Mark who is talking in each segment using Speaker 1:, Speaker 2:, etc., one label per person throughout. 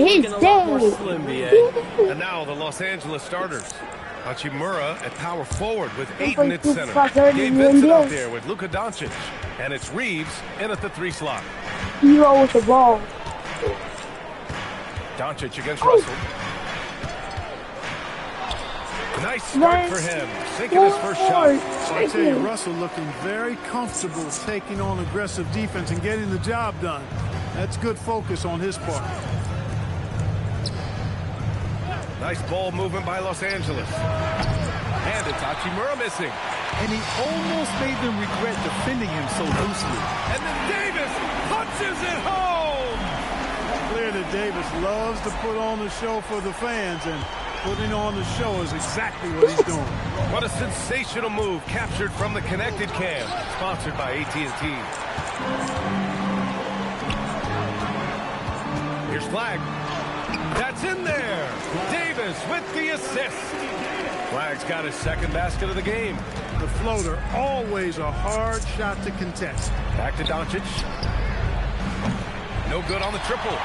Speaker 1: on his day.
Speaker 2: And now the Los Angeles starters. Hachimura at power forward with Aiden at center. Gabe Vincent out there with Luka Doncic. And it's Reeves in at the 3 slot.
Speaker 1: Hero with the ball.
Speaker 2: Doncic against Russell. Nice start for him. Sinking his first shot.
Speaker 3: I tell you, Russell looking very comfortable taking on aggressive defense and getting the job done. That's good focus on his part.
Speaker 2: Nice ball movement by Los Angeles. And it's Hachimura missing.
Speaker 4: And he almost made them regret defending him so loosely.
Speaker 2: And then Davis punches it home!
Speaker 3: It's clear that Davis loves to put on the show for the fans, and putting on the show is exactly what he's doing.
Speaker 2: What a sensational move captured from the connected cam. Sponsored by AT&T. Here's Flagg. That's in there. Davis with the assist. Flagg's got his second basket of the game.
Speaker 3: The floater, always a hard shot to contest.
Speaker 2: Back to Doncic. No good on the triple.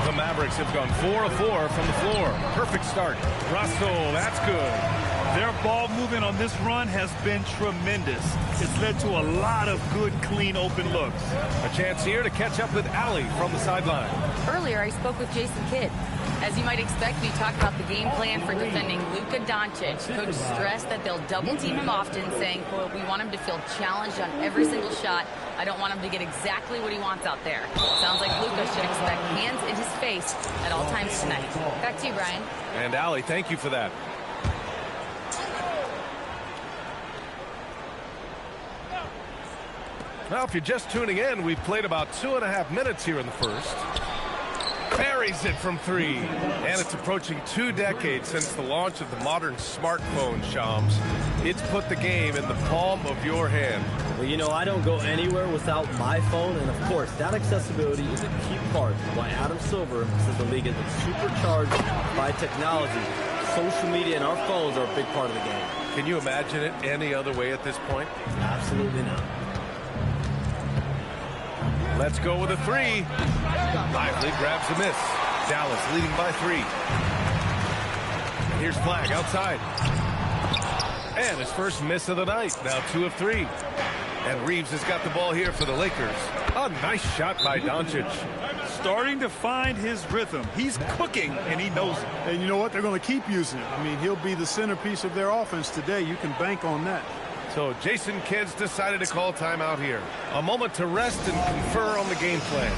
Speaker 2: The Mavericks have gone 4 of 4 from the floor. Perfect start. Russell, that's good.
Speaker 4: Their ball movement on this run has been tremendous. It's led to a lot of good, clean, open looks.
Speaker 2: A chance here to catch up with Allie from the sideline.
Speaker 5: Earlier, I spoke with Jason Kidd. As you might expect, we talked about the game plan for defending Luka Doncic. Coach stressed that they'll double-team him often, saying, quote, "We want him to feel challenged on every single shot. I don't want him to get exactly what he wants out there." Sounds like Luka should expect hands in his face at all times tonight. Back to you, Brian.
Speaker 2: And Allie, thank you for that. Now, if you're just tuning in, we've played about 2.5 minutes here in the first. Buries it from 3. And it's approaching 2 decades since the launch of the modern smartphone, Shams. It's put the game in the palm of your hand.
Speaker 6: Well, you know, I don't go anywhere without my phone, and of course, that accessibility is a key part of why Adam Silver says the league is supercharged by technology. Social media and our phones are a big part of the game.
Speaker 2: Can you imagine it any other way at this point?
Speaker 6: Absolutely not.
Speaker 2: Let's go with a 3. Lively grabs a miss. Dallas leading by 3. And here's Flagg outside. And his first miss of the night. Now 2 of 3. And Reeves has got the ball here for the Lakers. A nice shot by Doncic.
Speaker 4: Starting to find his rhythm. He's cooking, and he knows it.
Speaker 3: And you know what? They're going to keep using it. I mean, he'll be the centerpiece of their offense today. You can bank on that.
Speaker 2: So Jason Kidd's decided to call timeout here. A moment to rest and confer on the game plan.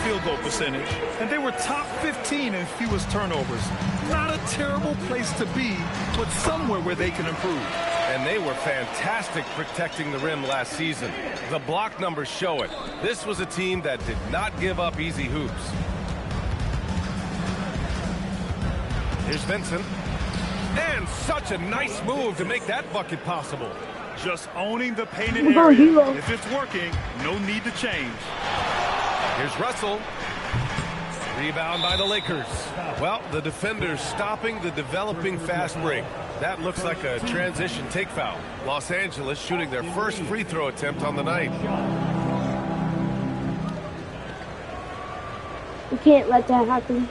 Speaker 4: Field goal percentage, and they were top 15 in fewest turnovers. Not a terrible place to be, but somewhere where they can improve.
Speaker 2: And they were fantastic protecting the rim last season. The block numbers show it. This was a team that did not give up easy hoops. Here's Vincent. And such a nice move to make that bucket possible.
Speaker 4: Just owning the painted area. If it's working, no need to change.
Speaker 2: Here's Russell. Rebound by the Lakers. Well, the defenders stopping the developing fast break. That looks like a transition take foul. Los Angeles shooting their first free throw attempt on the night.
Speaker 1: We can't let that happen.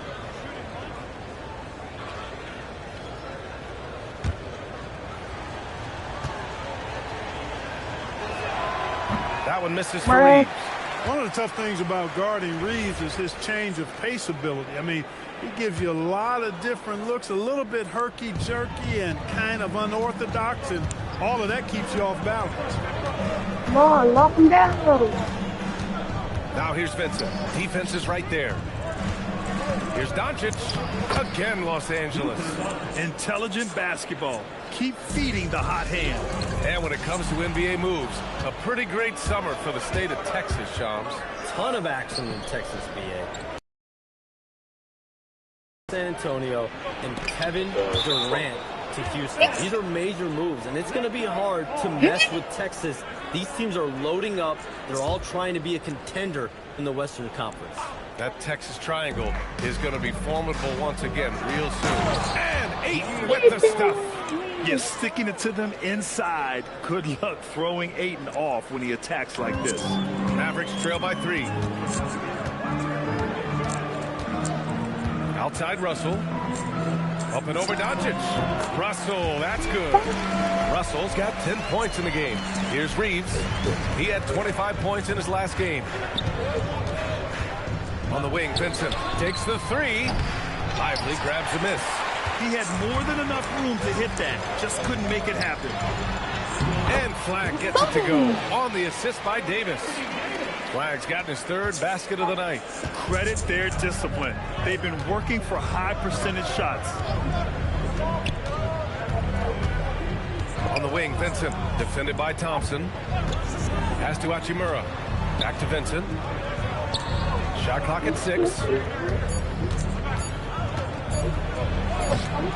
Speaker 2: That one misses for Reeves.
Speaker 3: One of the tough things about guarding Reeves is his change of pace ability. I mean, he gives you a lot of different looks, a little bit herky-jerky and kind of unorthodox, and all of that keeps you off balance.
Speaker 1: Come on, lock him down.
Speaker 2: Now here's Vincent. Defense is right there. Here's Doncic. Again, Los Angeles.
Speaker 4: Intelligent basketball. Keep feeding the hot hand.
Speaker 2: And when it comes to NBA moves, a pretty great summer for the state of Texas, Shams.
Speaker 6: Ton of action in Texas, BA. San Antonio and Kevin Durant to Houston. These are major moves, and it's going to be hard to mess with Texas. These teams are loading up. They're all trying to be a contender in the Western Conference.
Speaker 2: That Texas triangle is going to be formidable once again real soon. And Ayton with the stuff.
Speaker 4: You're sticking it to them inside. Good luck throwing Ayton off when he attacks like this.
Speaker 2: Mavericks trail by 3. Outside Russell. Up and over Doncic. Russell, that's good. Russell's got 10 points in the game. Here's Reeves. He had 25 points in his last game. On the wing, Vincent takes the 3. Lively grabs the miss.
Speaker 4: He had more than enough room to hit that. Just couldn't make it happen.
Speaker 2: And Flagg gets it to go on the assist by Davis. Flagg's gotten his 3rd basket of the night.
Speaker 4: Credit their discipline. They've been working for high percentage shots.
Speaker 2: On the wing, Vincent, defended by Thompson. Pass to Hachimura. Back to Vincent. Shot clock at 6.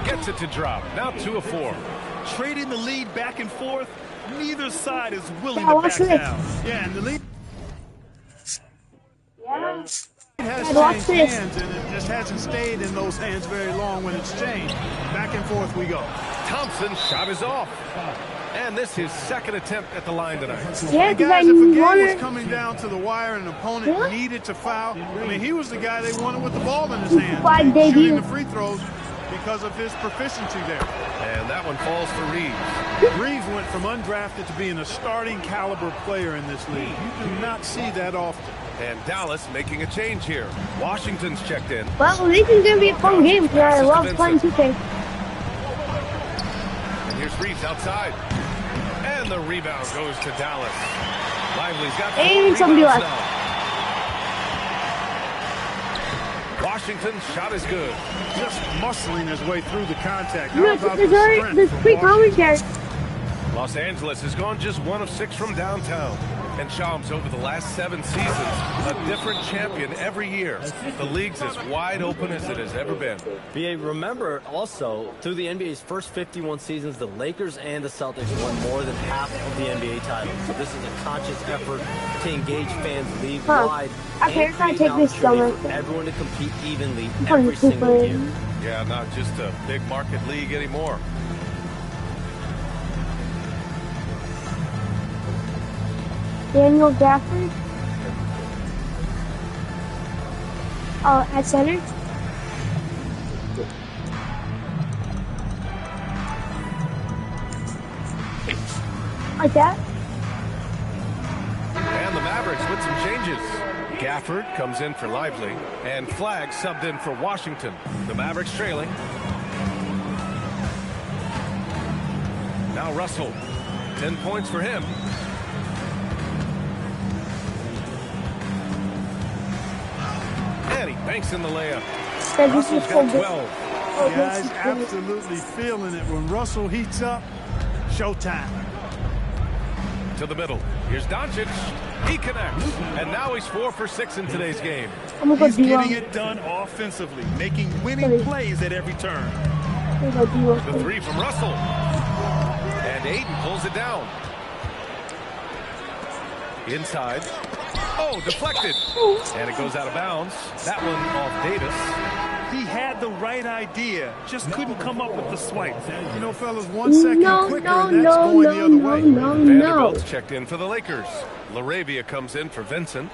Speaker 2: Gets it to drop. Now 2 of 4.
Speaker 4: Trading the lead back and forth. Neither side is willing to back down.
Speaker 3: Yeah, and the lead has
Speaker 1: Watch
Speaker 3: changed
Speaker 1: this.
Speaker 3: hands, and it just hasn't stayed in those hands very long when it's changed. Back and forth we go.
Speaker 2: Thompson's shot is off. And this is his 2nd attempt at the line tonight.
Speaker 1: Yeah,
Speaker 3: And
Speaker 1: because I
Speaker 3: guys, if a game was
Speaker 1: wanted.
Speaker 3: coming down to the wire and an opponent
Speaker 1: What?
Speaker 3: needed to foul, I mean, he was the guy they wanted with the ball in his hand,
Speaker 1: Flagg
Speaker 3: and
Speaker 1: debut.
Speaker 3: shooting the free throws because of his proficiency there.
Speaker 2: And that one falls for Reeves.
Speaker 3: Reeves went from undrafted to being a starting caliber player in this league. You do not see that often.
Speaker 2: And Dallas making a change here. Washington's checked in.
Speaker 1: Well, this is gonna be a fun game because I love playing 2K.
Speaker 2: And here's Reeves outside. And the rebound goes to Dallas. Lively's got 4
Speaker 1: Ain't somebody
Speaker 2: rebounds
Speaker 1: like-
Speaker 2: now. Washington's shot is good.
Speaker 3: Just muscling his way through the contact. How
Speaker 1: Look,
Speaker 3: about
Speaker 1: there's
Speaker 3: the
Speaker 1: already
Speaker 3: strength
Speaker 1: there's
Speaker 3: from
Speaker 1: free
Speaker 3: Washington?
Speaker 1: commentary.
Speaker 2: Los Angeles has gone just 1 of 6 from downtown. And Shams, over the last 7 seasons, a different champion every year. The league's as wide open as it has ever been.
Speaker 6: BA, remember also, through the NBA's first 51 seasons, the Lakers and the Celtics won more than half of the NBA titles. So this is a conscious effort to engage fans league-wide
Speaker 1: Okay,
Speaker 6: and
Speaker 1: if I
Speaker 6: create
Speaker 1: take
Speaker 6: an
Speaker 1: this
Speaker 6: opportunity
Speaker 1: summer.
Speaker 6: for everyone to compete evenly
Speaker 1: Fun
Speaker 6: every single
Speaker 1: Cooper.
Speaker 6: year.
Speaker 2: Yeah, not just a big market league anymore.
Speaker 1: Daniel Gafford. At center. Like that.
Speaker 2: And the Mavericks with some changes. Gafford comes in for Lively, and Flagg subbed in for Washington. The Mavericks trailing. Now Russell. 10 points for him. And he banks in the layup.
Speaker 1: That this
Speaker 2: Russell's
Speaker 1: is so
Speaker 2: got
Speaker 1: good.
Speaker 2: 12.
Speaker 1: Oh,
Speaker 3: Guys,
Speaker 1: this is good.
Speaker 3: absolutely feeling it. When Russell heats up, showtime.
Speaker 2: To the middle. Here's Doncic. He connects. And now he's 4 for 6 in today's game.
Speaker 1: I'm gonna go
Speaker 4: He's
Speaker 1: D-Lo.
Speaker 4: getting it done offensively, making winning
Speaker 1: Sorry.
Speaker 4: plays at every turn.
Speaker 1: I'm gonna go D-Lo.
Speaker 2: The 3 from Russell. And Ayton pulls it down. Inside. Oh, deflected. And it goes out of bounds. That one off Davis.
Speaker 4: He had the right idea, just couldn't come up with the swipe.
Speaker 3: You know, fellas, 1 second
Speaker 1: No,
Speaker 3: quicker,
Speaker 1: no,
Speaker 3: and that's
Speaker 1: no,
Speaker 3: going
Speaker 1: no,
Speaker 3: the other
Speaker 1: no,
Speaker 3: way.
Speaker 1: no, no.
Speaker 2: Vanderbilt's checked in for the Lakers. LaRavia comes in for Vincent.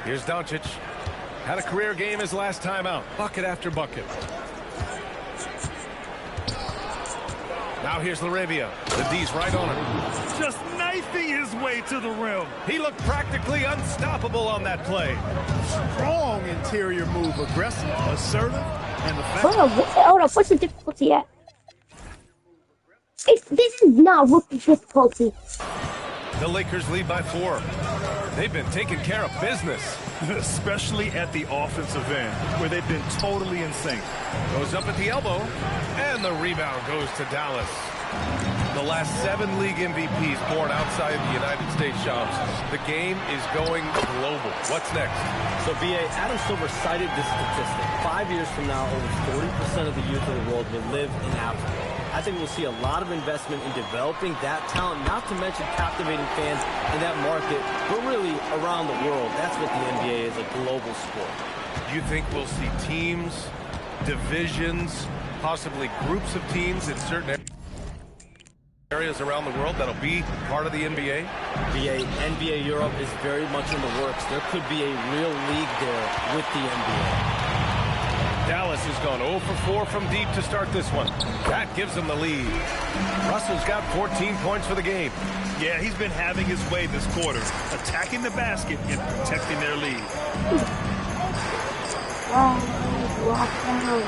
Speaker 2: Here's Doncic. Had a career game his last time out. Bucket after bucket. Now here's LaRavia. The D's right on him.
Speaker 4: Just knifing his way to the rim.
Speaker 2: He looked practically unstoppable on that play.
Speaker 3: Strong interior move, aggressive, assertive, and
Speaker 1: Hold
Speaker 3: effective.
Speaker 1: up, hold up. What's the difficulty at? This is not rookie difficulty.
Speaker 2: The Lakers lead by 4. They've been taking care of business.
Speaker 4: Especially at the offensive end, where they've been totally in sync.
Speaker 2: Goes up at the elbow. And the rebound goes to Dallas. The last 7 league MVPs born outside the United States, Shams. The game is going global. What's next?
Speaker 6: So, BA, Adam Silver cited this statistic. 5 years from now, over 40% of the youth of the world will live in Africa. I think we'll see a lot of investment in developing that talent, not to mention captivating fans in that market, but really around the world. That's what the NBA is, a global sport.
Speaker 2: Do you think we'll see teams, divisions, possibly groups of teams in certain areas around the world that'll be part of the NBA?
Speaker 6: NBA Europe is very much in the works. There could be a real league there with the NBA.
Speaker 2: Dallas has gone 0 for 4 from deep to start this one. That gives them the lead. Russell's got 14 points for the game.
Speaker 4: Yeah, he's been having his way this quarter, attacking the basket and protecting their lead.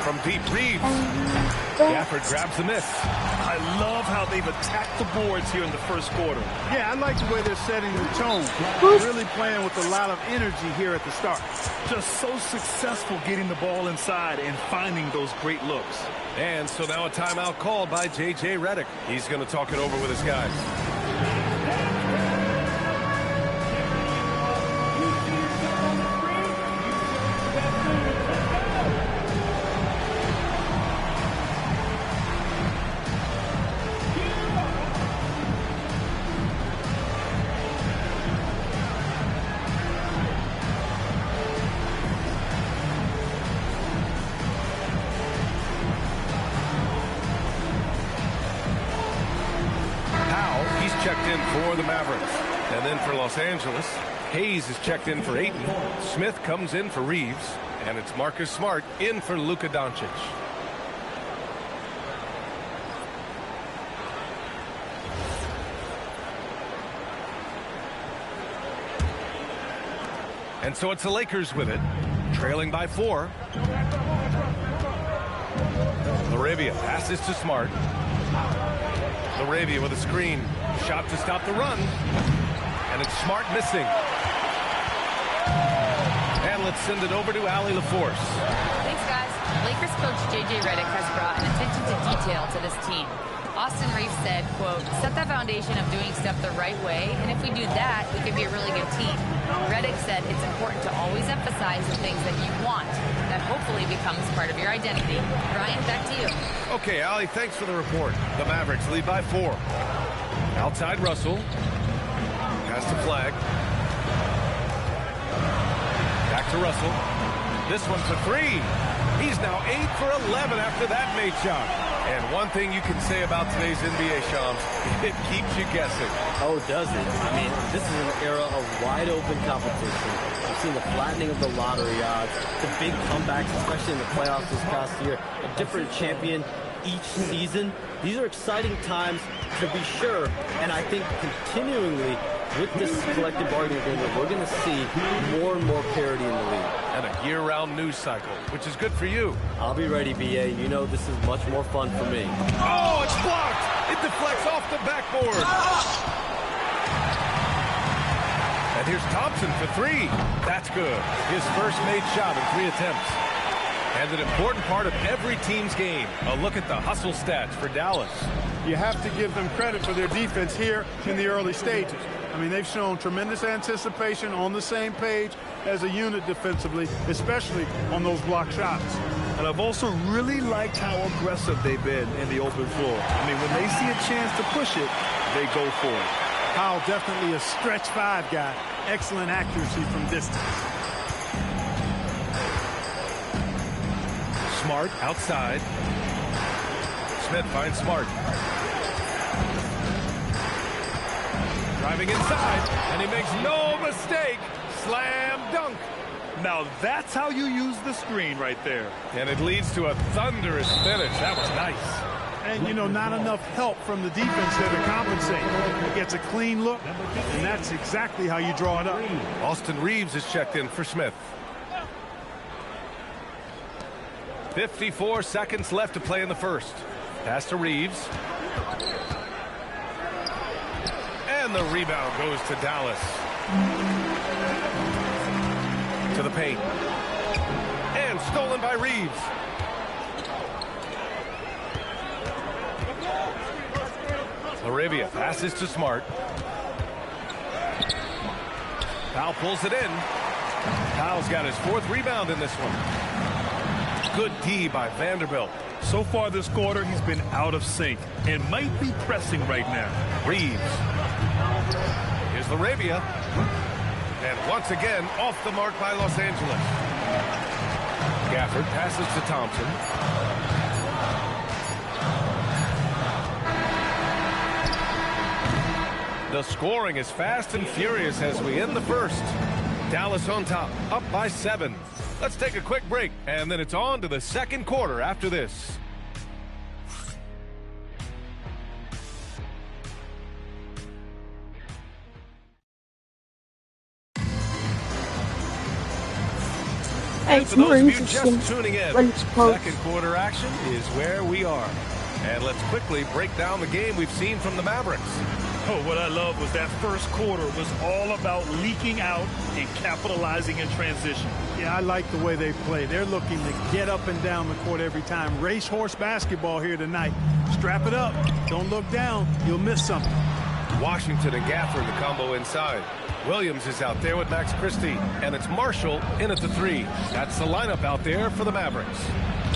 Speaker 2: From deep, Reeves. Gafford grabs the miss.
Speaker 4: I love how they've attacked the boards here in the first quarter.
Speaker 3: Yeah, I like the way they're setting the tone. Really playing with a lot of energy here at the start.
Speaker 4: Just so successful getting the ball inside and finding those great looks.
Speaker 2: And so now a timeout called by J.J. Redick. He's going to talk it over with his guys. Checked in for the Mavericks. And then for Los Angeles, Hayes is checked in for Ayton. Smith comes in for Reeves. And it's Marcus Smart in for Luka Doncic. And so it's the Lakers with it, trailing by 4. Laravia passes to Smart. Laravia with a screen. Shot to stop the run. And it's Smart missing. And let's send it over to Allie LaForce.
Speaker 5: Thanks, guys. Lakers coach J.J. Redick has brought an attention to detail to this team. Austin Reeves said, quote, set that foundation of doing stuff the right way, and if we do that, we can be a really good team. Redick said it's important to always emphasize the things that you want. That hopefully becomes part of your identity. Brian, back to you.
Speaker 2: Okay, Allie, thanks for the report. The Mavericks lead by 4. Outside Russell. Pass to Flagg. Back to Russell. This one for 3. He's now 8 for 11 after that made shot. And one thing you can say about today's NBA, Shams, it keeps you guessing.
Speaker 6: Oh, does it? I mean, this is an era of wide-open competition. We've seen the flattening of the lottery odds, the big comebacks, especially in the playoffs this past year, a different champion each season. These are exciting times to be sure, and I think continually with this collective bargaining agreement, we're going to see more and more parity in the league.
Speaker 2: And a year-round news cycle, which is good for you.
Speaker 6: I'll be ready, BA. You know this is much more fun for me.
Speaker 2: Oh, it's blocked! It deflects off the backboard. And here's Thompson for 3. That's good. His first made shot in 3 attempts. And an important part of every team's game. A look at the hustle stats for Dallas.
Speaker 3: You have to give them credit for their defense here in the early stages. I mean, they've shown tremendous anticipation, on the same page as a unit defensively, especially on those block shots.
Speaker 4: And I've also really liked how aggressive they've been in the open floor. I mean, when they see a chance to push it, they go for it.
Speaker 3: Powell definitely a stretch 5 guy. Excellent accuracy from distance.
Speaker 2: Smart outside. Smith finds Smart. Driving inside, and he makes no mistake. Slam dunk.
Speaker 4: Now that's how you use the screen right there.
Speaker 2: And it leads to a thunderous finish. That was nice.
Speaker 3: And, you know, not enough help from the defense there to compensate. He gets a clean look, and that's exactly how you draw it up.
Speaker 2: Austin Reeves is checked in for Smith. 54 seconds left to play in the first. Pass to Reeves. And the rebound goes to Dallas. To the paint. And stolen by Reeves. Laravia passes to Smart. Powell pulls it in. Powell's got his 4th rebound in this one. Good D by Vanderbilt.
Speaker 4: So far this quarter, he's been out of sync and might be pressing right now.
Speaker 2: Reeves. Here's Laravia. And once again, off the mark by Los Angeles. Gafford passes to Thompson. The scoring is fast and furious as we end the first. Dallas on top, up by 7. Let's take a quick break, and then it's on to the second quarter after this.
Speaker 1: Hey,
Speaker 2: For those of you just
Speaker 1: interesting
Speaker 2: tuning in,
Speaker 1: when it's close.
Speaker 2: second quarter action is where we are. And let's quickly break down the game we've seen from the Mavericks.
Speaker 4: Oh, what I love was that first quarter was all about leaking out and capitalizing in transition.
Speaker 3: Yeah, I like the way they play. They're looking to get up and down the court every time. Racehorse basketball here tonight. Strap it up. Don't look down. You'll miss something.
Speaker 2: Washington and Gafford, the combo inside. Williams is out there with Max Christie, and it's Marshall in at the 3. That's the lineup out there for the Mavericks.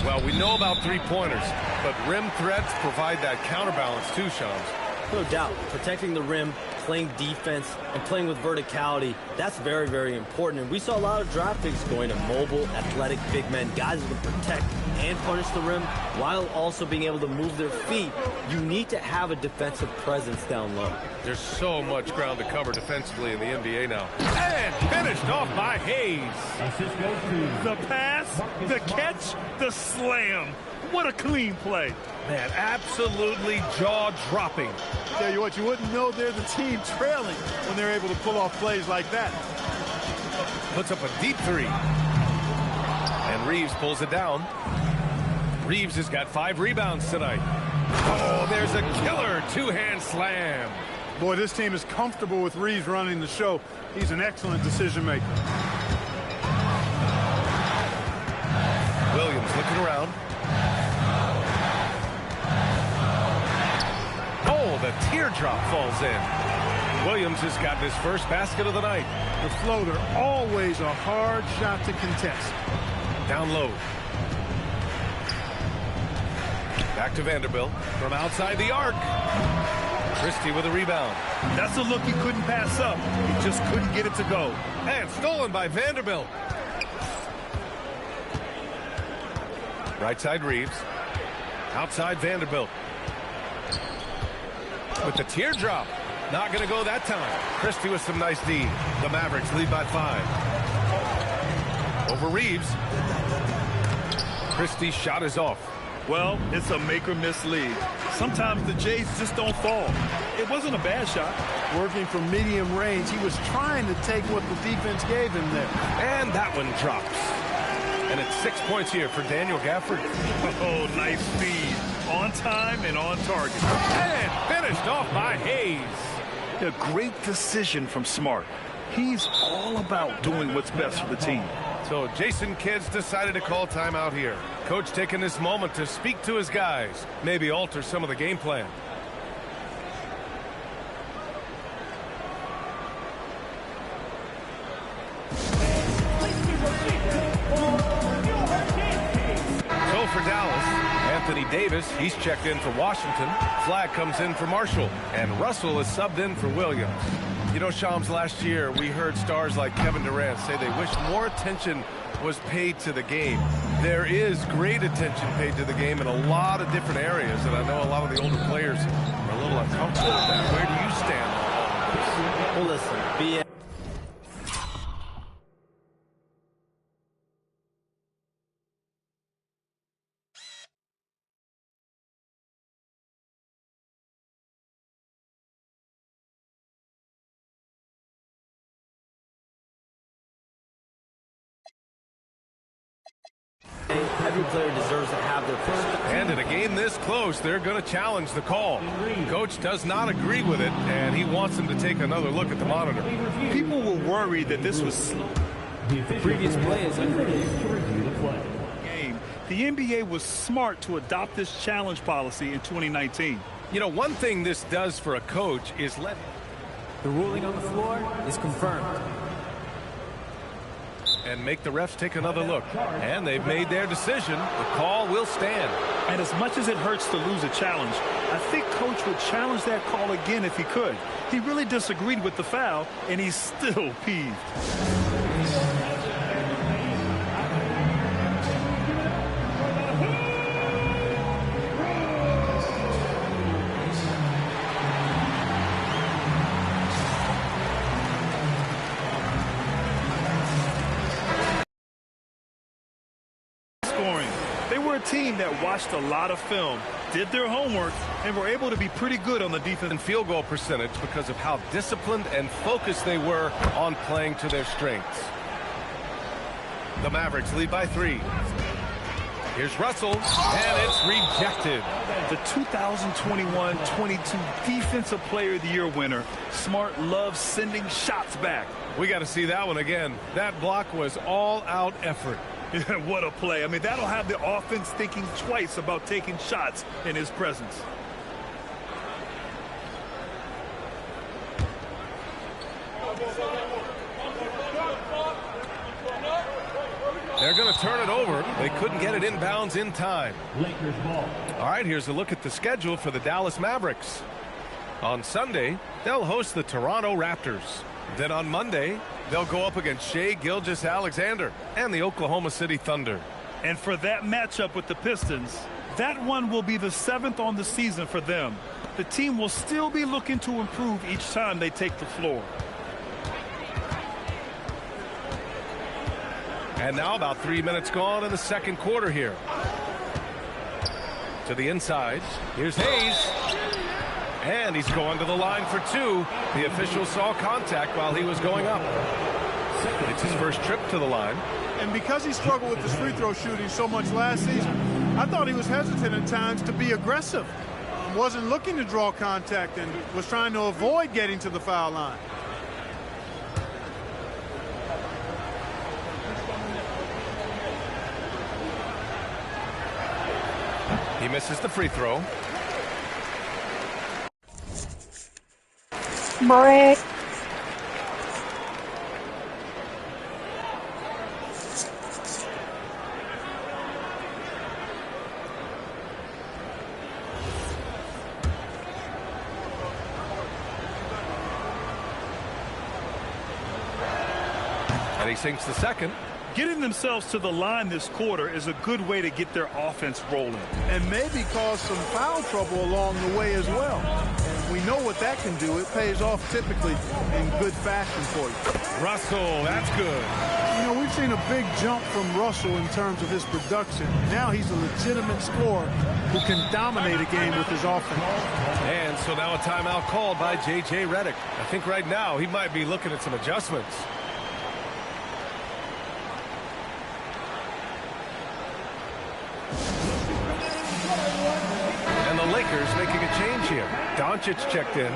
Speaker 2: Well, we know about three-pointers, but rim threats provide that counterbalance too, Shams.
Speaker 6: No doubt, protecting the rim, playing defense, and playing with verticality, that's very, very important. And we saw a lot of draft picks going to mobile, athletic big men, guys who can protect and punish the rim while also being able to move their feet. You need to have a defensive presence down low.
Speaker 2: There's so much ground to cover defensively in the NBA now. And finished off by Hayes.
Speaker 4: The pass, the catch, the slam. What a clean play.
Speaker 2: Man, absolutely jaw-dropping.
Speaker 3: Tell you what, you wouldn't know they're the team trailing when they're able to pull off plays like that.
Speaker 2: Puts up a deep 3. And Reeves pulls it down. Reeves has got 5 rebounds tonight. Oh, there's a killer 2-hand slam.
Speaker 3: Boy, this team is comfortable with Reeves running the show. He's an excellent decision maker.
Speaker 2: Williams looking around. Oh, the teardrop falls in. Williams has got his first basket of the night.
Speaker 3: The floater, always a hard shot to contest.
Speaker 2: Down low. Back to Vanderbilt from outside the arc. Christie with a rebound.
Speaker 4: That's a look he couldn't pass up. He just couldn't get it to go.
Speaker 2: And stolen by Vanderbilt. Right side Reeves. Outside Vanderbilt. With the teardrop. Not going to go that time. Christie with some nice D. The Mavericks lead by 5. Over Reeves. Christie's shot is off.
Speaker 4: Well, it's a make-or-miss league. Sometimes the Jays just don't fall. It wasn't a bad shot.
Speaker 3: Working from medium range, he was trying to take what the defense gave him there.
Speaker 2: And that one drops. And it's 6 points here for Daniel Gafford.
Speaker 4: Oh, nice speed. On time and on target.
Speaker 2: And finished off by Hayes.
Speaker 4: A great decision from Smart. He's all about doing what's best for the team.
Speaker 2: So Jason Kidd's decided to call timeout here. Coach taking this moment to speak to his guys, maybe alter some of the game plan. So for Dallas, Anthony Davis, he's checked in for Washington. Flagg comes in for Marshall, and Russell is subbed in for Williams. You know, Shams, last year we heard stars like Kevin Durant say they wish more attention was paid to the game. There is great attention paid to the game in a lot of different areas, and I know a lot of the older players are a little uncomfortable with that. Where do you stand on all of this?
Speaker 6: Well, listen, every player deserves to have their first.
Speaker 2: And in a game this close, they're going to challenge the call. Coach does not agree with it, and he wants them to take another look at the monitor.
Speaker 4: People were worried that this was
Speaker 6: Previous play is
Speaker 4: game. The NBA was smart to adopt this challenge policy in 2019.
Speaker 2: You know, one thing this does for a coach is let...
Speaker 1: The ruling on the floor is confirmed.
Speaker 2: And make the refs take another look. And they've made their decision. The call will stand.
Speaker 4: And as much as it hurts to lose a challenge, I think Coach would challenge that call again if he could. He really disagreed with the foul, and he's still peeved. They were a team that watched a lot of film, did their homework, and were able to be pretty good on the defense
Speaker 2: And field goal percentage because of how disciplined and focused they were on playing to their strengths. The Mavericks lead by 3. Here's Russell, and it's rejected.
Speaker 4: The 2021-22 Defensive Player of the Year winner. Smart loves sending shots back.
Speaker 2: We got to see that one again. That block was all-out effort.
Speaker 4: Yeah, what a play. I mean, that'll have the offense thinking twice about taking shots in his presence.
Speaker 2: They're going to turn it over. They couldn't get it inbounds in time.
Speaker 1: Lakers ball.
Speaker 2: All right, here's a look at the schedule for the Dallas Mavericks. On Sunday, they'll host the Toronto Raptors. Then on Monday, they'll go up against Shai Gilgeous-Alexander and the Oklahoma City Thunder.
Speaker 4: And for that matchup with the Pistons, that one will be the 7th on the season for them. The team will still be looking to improve each time they take the floor.
Speaker 2: And now about 3 minutes gone in the second quarter here. To the inside. Here's Hayes. And he's going to the line for 2. The official saw contact while he was going up. It's his first trip to the line.
Speaker 3: And because he struggled with his free throw shooting so much last season, I thought he was hesitant at times to be aggressive. Wasn't looking to draw contact and was trying to avoid getting to the foul line.
Speaker 2: He misses the free throw.
Speaker 7: Boy.
Speaker 2: And he sinks the second.
Speaker 4: Getting themselves to the line this quarter is a good way to get their offense rolling.
Speaker 3: And maybe cause some foul trouble along the way as well. And we know what that can do. It pays off typically in good fashion for you.
Speaker 2: Russell, that's good.
Speaker 3: You know, we've seen a big jump from Russell in terms of his production. Now he's a legitimate scorer who can dominate a game with his offense.
Speaker 2: And so now a timeout called by J.J. Redick. I think right now he might be looking at some adjustments. And the Lakers making a change here. Doncic checked in.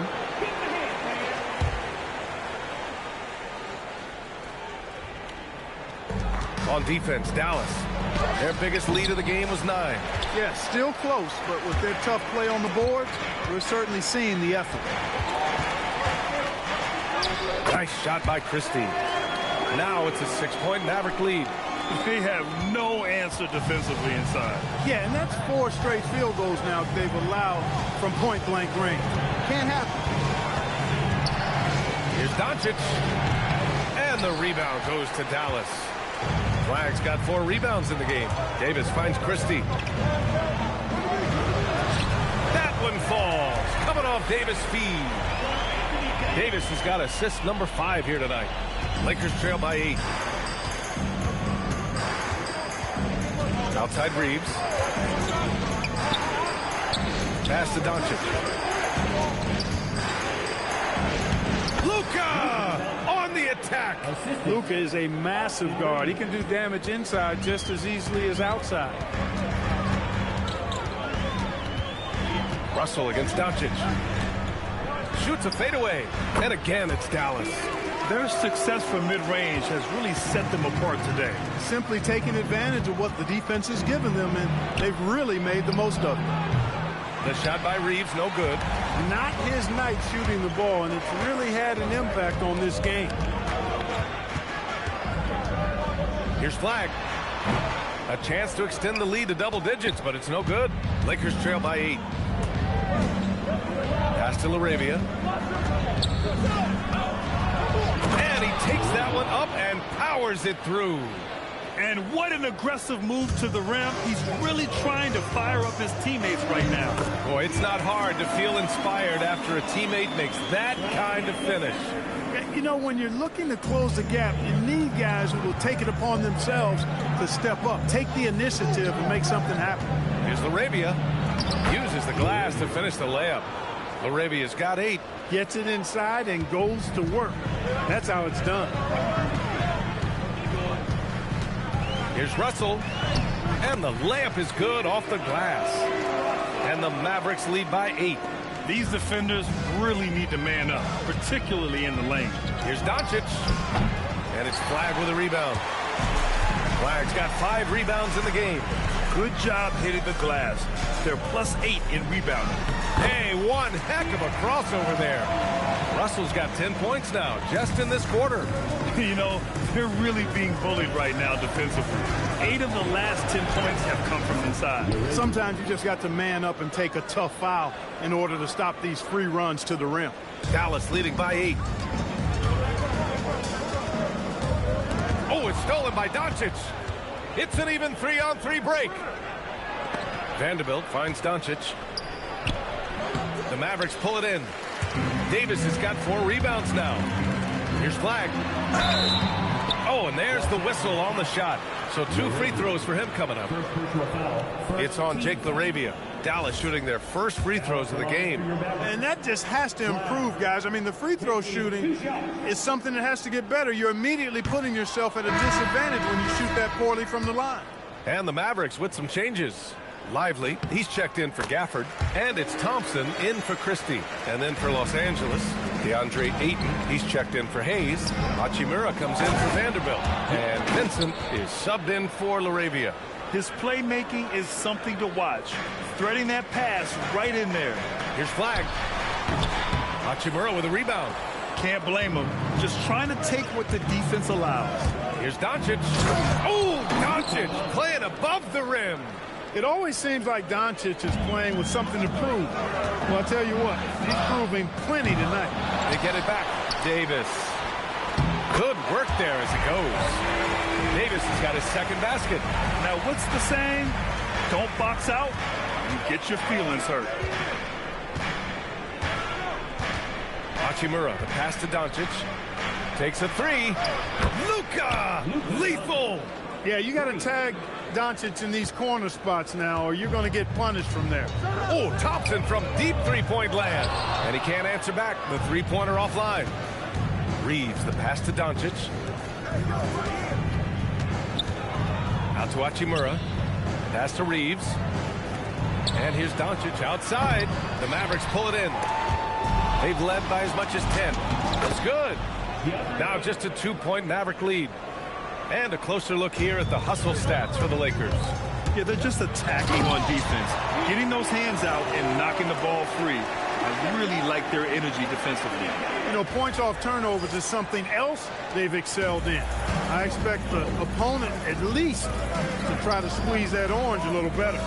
Speaker 2: On defense, Dallas. Their biggest lead of the game was 9.
Speaker 3: Yeah, still close, but with their tough play on the board, we're certainly seeing the effort.
Speaker 2: Nice shot by Christie. Now it's a 6-point Maverick lead.
Speaker 4: They have no answer defensively inside.
Speaker 3: Yeah, and that's 4 straight field goals now they've allowed from point-blank range. Can't happen.
Speaker 2: Here's Doncic. And the rebound goes to Dallas. Flagg's got 4 rebounds in the game. Davis finds Christie. That one falls. Coming off Davis' feed. Davis has got assist number 5 here tonight. Lakers trail by 8. Outside Reeves. Pass to Doncic. Luka on the attack.
Speaker 3: Luka is a massive guard. He can do damage inside just as easily as outside.
Speaker 2: Russell against Doncic. Shoots a fadeaway. And again, it's Dallas.
Speaker 4: Their success from mid-range has really set them apart today.
Speaker 3: Simply taking advantage of what the defense has given them, and they've really made the most of it.
Speaker 2: The shot by Reeves, no good.
Speaker 3: Not his night shooting the ball, and it's really had an impact on this game.
Speaker 2: Here's Flagg. A chance to extend the lead to double digits, but it's no good. Lakers trail by 8. Pass to LaRavia. And he takes that one up and powers it through.
Speaker 4: And what an aggressive move to the rim. He's really trying to fire up his teammates right now.
Speaker 2: Boy, it's not hard to feel inspired after a teammate makes that kind of finish.
Speaker 3: You know, when you're looking to close the gap, you need guys who will take it upon themselves to step up, take the initiative, and make something happen.
Speaker 2: Here's LaRavia. Uses the glass to finish the layup. LaRavia's got 8.
Speaker 3: Gets it inside and goes to work. That's how it's done.
Speaker 2: Here's Russell. And the layup is good off the glass. And the Mavericks lead by 8.
Speaker 4: These defenders really need to man up, particularly in the lane.
Speaker 2: Here's Doncic. And it's Flagg with a rebound. Flagg's got 5 rebounds in the game.
Speaker 4: Good job hitting the glass. They're +8 in rebounding.
Speaker 2: Hey, one heck of a crossover there. Russell's got 10 points now, just in this quarter.
Speaker 4: You know, they're really being bullied right now defensively. 8 of the last 10 points have come from inside.
Speaker 3: Sometimes you just got to man up and take a tough foul in order to stop these free runs to the rim.
Speaker 2: Dallas leading by 8. Oh, it's stolen by Doncic. It's an even 3-on-3 break. Vanderbilt finds Doncic. The Mavericks pull it in. Davis has got 4 rebounds now. Here's Flagg. Oh, and there's the whistle on the shot. So 2 free throws for him coming up. It's on Jake LaRavia. Dallas shooting their first free throws of the game.
Speaker 3: And that just has to improve, guys. I mean, the free throw shooting is something that has to get better. You're immediately putting yourself at a disadvantage when you shoot that poorly from the line.
Speaker 2: And the Mavericks with some changes. Lively, he's checked in for Gafford. And it's Thompson in for Christie. And then for Los Angeles, DeAndre Ayton, he's checked in for Hayes. Hachimura comes in for Vanderbilt. And Vincent is subbed in for LaRavia.
Speaker 4: His playmaking is something to watch. Threading that pass right in there.
Speaker 2: Here's Flagg. Hachimura with a rebound.
Speaker 4: Can't blame him. Just trying to take what the defense allows.
Speaker 2: Here's Doncic. Oh, Doncic playing above the rim.
Speaker 3: It always seems like Doncic is playing with something to prove. Well, I'll tell you what, he's proving plenty tonight.
Speaker 2: They get it back. Davis. Good work there as it goes. Davis has got his second basket.
Speaker 4: Now, what's the saying? Don't box out, you get your feelings hurt.
Speaker 2: Hachimura, the pass to Doncic. Takes a 3. Luka! Lethal!
Speaker 3: Yeah, you got to tag Doncic in these corner spots now, or you're going to get punished from there.
Speaker 2: Oh, Thompson from deep three-point land. And he can't answer back. The three-pointer offline. Reeves, the pass to Doncic. Out to Hachimura. Pass to Reeves. And here's Doncic outside. The Mavericks pull it in. They've led by as much as 10. That's good. Now just a 2-point Maverick lead. And a closer look here at the hustle stats for the Lakers.
Speaker 4: Yeah, they're just attacking on defense. Getting those hands out and knocking the ball free. I really like their energy defensively.
Speaker 3: You know, points off turnovers is something else they've excelled in. I expect the opponent at least to try to squeeze that orange a little better.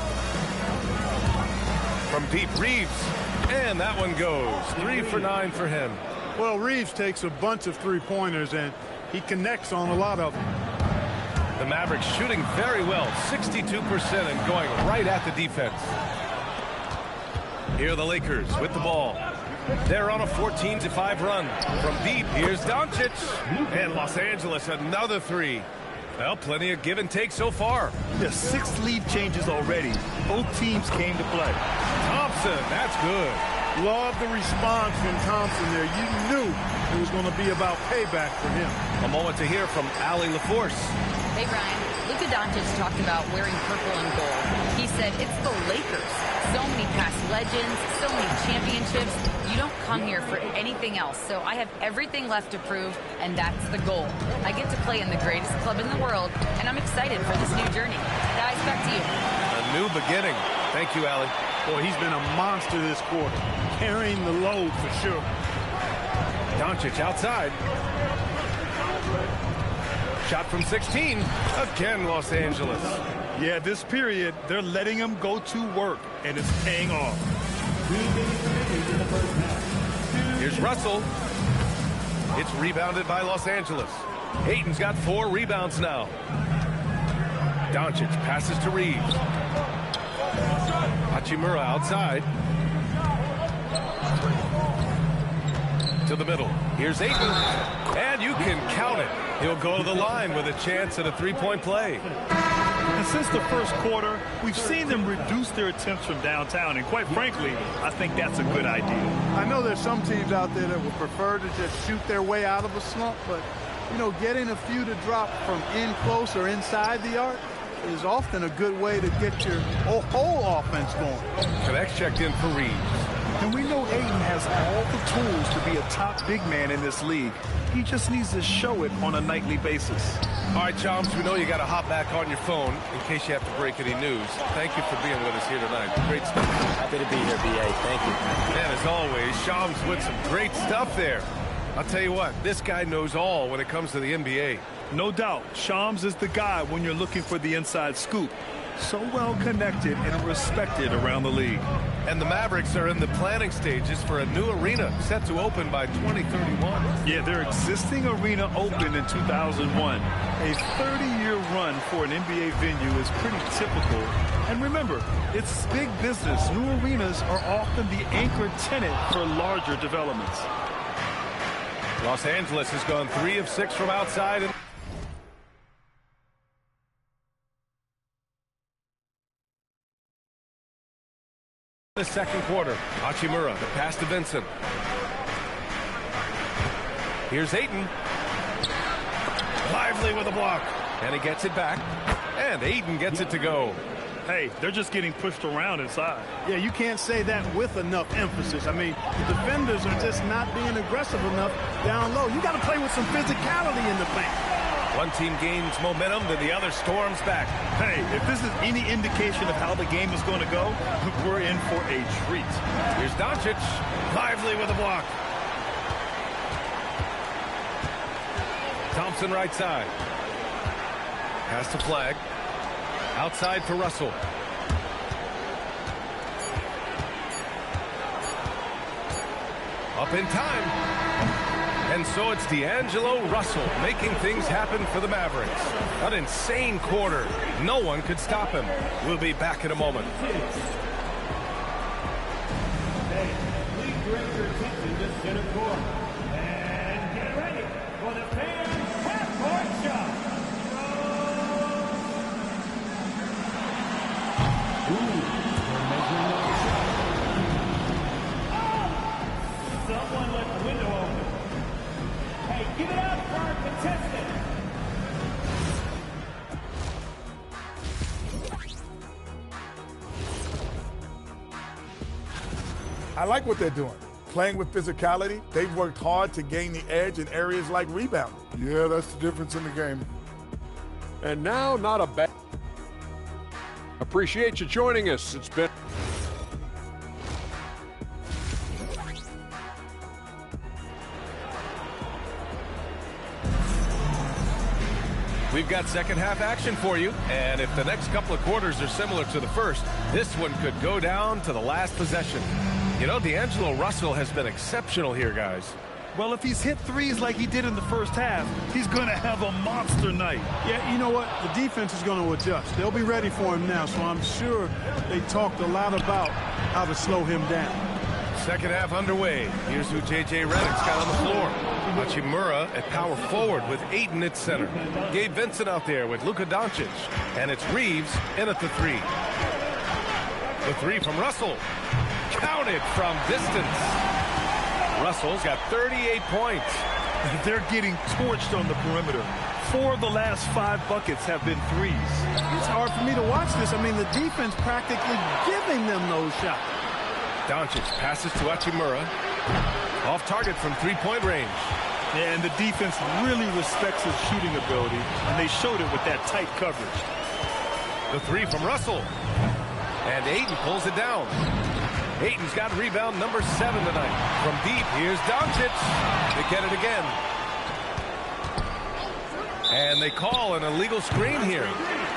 Speaker 2: From deep, Reeves. And that one goes. 3 for 9 for him.
Speaker 3: Well, Reeves takes a bunch of three-pointers, and he connects on a lot of them.
Speaker 2: The Mavericks shooting very well, 62% and going right at the defense. Here are the Lakers with the ball. They're on a 14-5 run. From deep, here's Doncic. And Los Angeles, another 3. Well, plenty of give and take so far.
Speaker 4: There's 6 lead changes already. Both teams came to play.
Speaker 2: Thompson, that's good.
Speaker 3: Love the response from Thompson there. You knew it was going to be about payback for him.
Speaker 2: A moment to hear from Allie LaForce.
Speaker 5: Hey, Ryan. Luka Doncic talked about wearing purple and gold. He said, it's the Lakers. So many past legends, so many championships. You don't come here for anything else. So I have everything left to prove, and that's the goal. I get to play in the greatest club in the world, and I'm excited for this new journey. Guys, back to you.
Speaker 2: A new beginning. Thank you, Allie.
Speaker 3: Boy, he's been a monster this quarter, carrying the load for sure.
Speaker 2: Doncic outside. Shot from 16. Again, Los Angeles.
Speaker 4: Yeah, this period, they're letting him go to work, and it's paying off.
Speaker 2: Here's Russell. It's rebounded by Los Angeles. Ayton's got 4 rebounds now. Doncic passes to Reeves. Hachimura outside. To the middle. Here's Ayton. And you can count it. He'll go to the line with a chance at a three-point play.
Speaker 4: And since the first quarter, we've seen them reduce their attempts from downtown. And quite frankly, I think that's a good idea.
Speaker 3: I know there's some teams out there that would prefer to just shoot their way out of a slump, but, you know, getting a few to drop from in close or inside the arc is often a good way to get your whole offense going.
Speaker 2: Connects checked in for Reeves.
Speaker 4: And we know Ayton has all the tools to be a top big man in this league. He just needs to show it on a nightly basis.
Speaker 2: All right, Chomps, we know you got to hop back on your phone in case you have to break any news. Thank you for being with us here tonight. Great stuff.
Speaker 6: Happy to be here, B.A. Thank you.
Speaker 2: And as always, Chomps with some great stuff there. I'll tell you what, this guy knows all when it comes to the NBA.
Speaker 4: No doubt, Shams is the guy when you're looking for the inside scoop. So well connected and respected around the league.
Speaker 2: And the Mavericks are in the planning stages for a new arena set to open by 2031.
Speaker 4: Yeah, their existing arena opened in 2001. A 30-year run for an NBA venue is pretty typical. And remember, it's big business. New arenas are often the anchor tenant for larger developments.
Speaker 2: Los Angeles has gone 3 of 6 from outside. The second quarter. Hachimura, the pass to Vincent. Here's Ayton. Lively with a block. And he gets it back. And Ayton gets it to go.
Speaker 4: Hey, they're just getting pushed around inside.
Speaker 3: Yeah, you can't say that with enough emphasis. I mean, the defenders are just not being aggressive enough down low. You got to play with some physicality in the paint.
Speaker 2: One team gains momentum, then the other storms back.
Speaker 4: Hey, if this is any indication of how the game is going to go, we're in for a treat.
Speaker 2: Here's Doncic, lively with a block. Thompson right side. Pass to Flagg. Outside for Russell. Up in time. And so it's D'Angelo Russell making things happen for the Mavericks. An insane quarter. No one could stop him. We'll be back in a moment.
Speaker 1: Please direct your attention to center court. And get ready for the fans' half-court shot. Someone left the window open. Hey, give it up for our contestant.
Speaker 7: I like what they're doing. Playing with physicality, they've worked hard to gain the edge in areas like rebounding.
Speaker 8: Yeah, that's the difference in the game. And now, not a bad. Appreciate you joining us. It's been.
Speaker 2: We've got second half action for you, and if the next couple of quarters are similar to the first, this one could go down to the last possession. You know, D'Angelo Russell has been exceptional here, guys.
Speaker 4: Well, if he's hit threes like he did in the first half, he's going to have a monster night.
Speaker 3: Yeah, you know what? The defense is going to adjust. They'll be ready for him now, so I'm sure they talked a lot about how to slow him down.
Speaker 2: Second half underway. Here's who J.J. Redick's got on the floor. Hachimura at power forward with Ayton at center. Gabe Vincent out there with Luka Doncic. And it's Reeves in at the 3. The 3 from Russell. Counted from distance. Russell's got 38 points.
Speaker 4: They're getting torched on the perimeter. 4 of the last 5 buckets have been threes.
Speaker 3: It's hard for me to watch this. I mean, the defense practically giving them those shots.
Speaker 2: Doncic passes to Hachimura. Off target from three-point range.
Speaker 4: Yeah, and the defense really respects his shooting ability, and they showed it with that tight coverage.
Speaker 2: The 3 from Russell. And And Ayton pulls it down. Ayton's got rebound number 7 tonight. From deep, here's Doncic. They get it again. And they call an illegal screen here.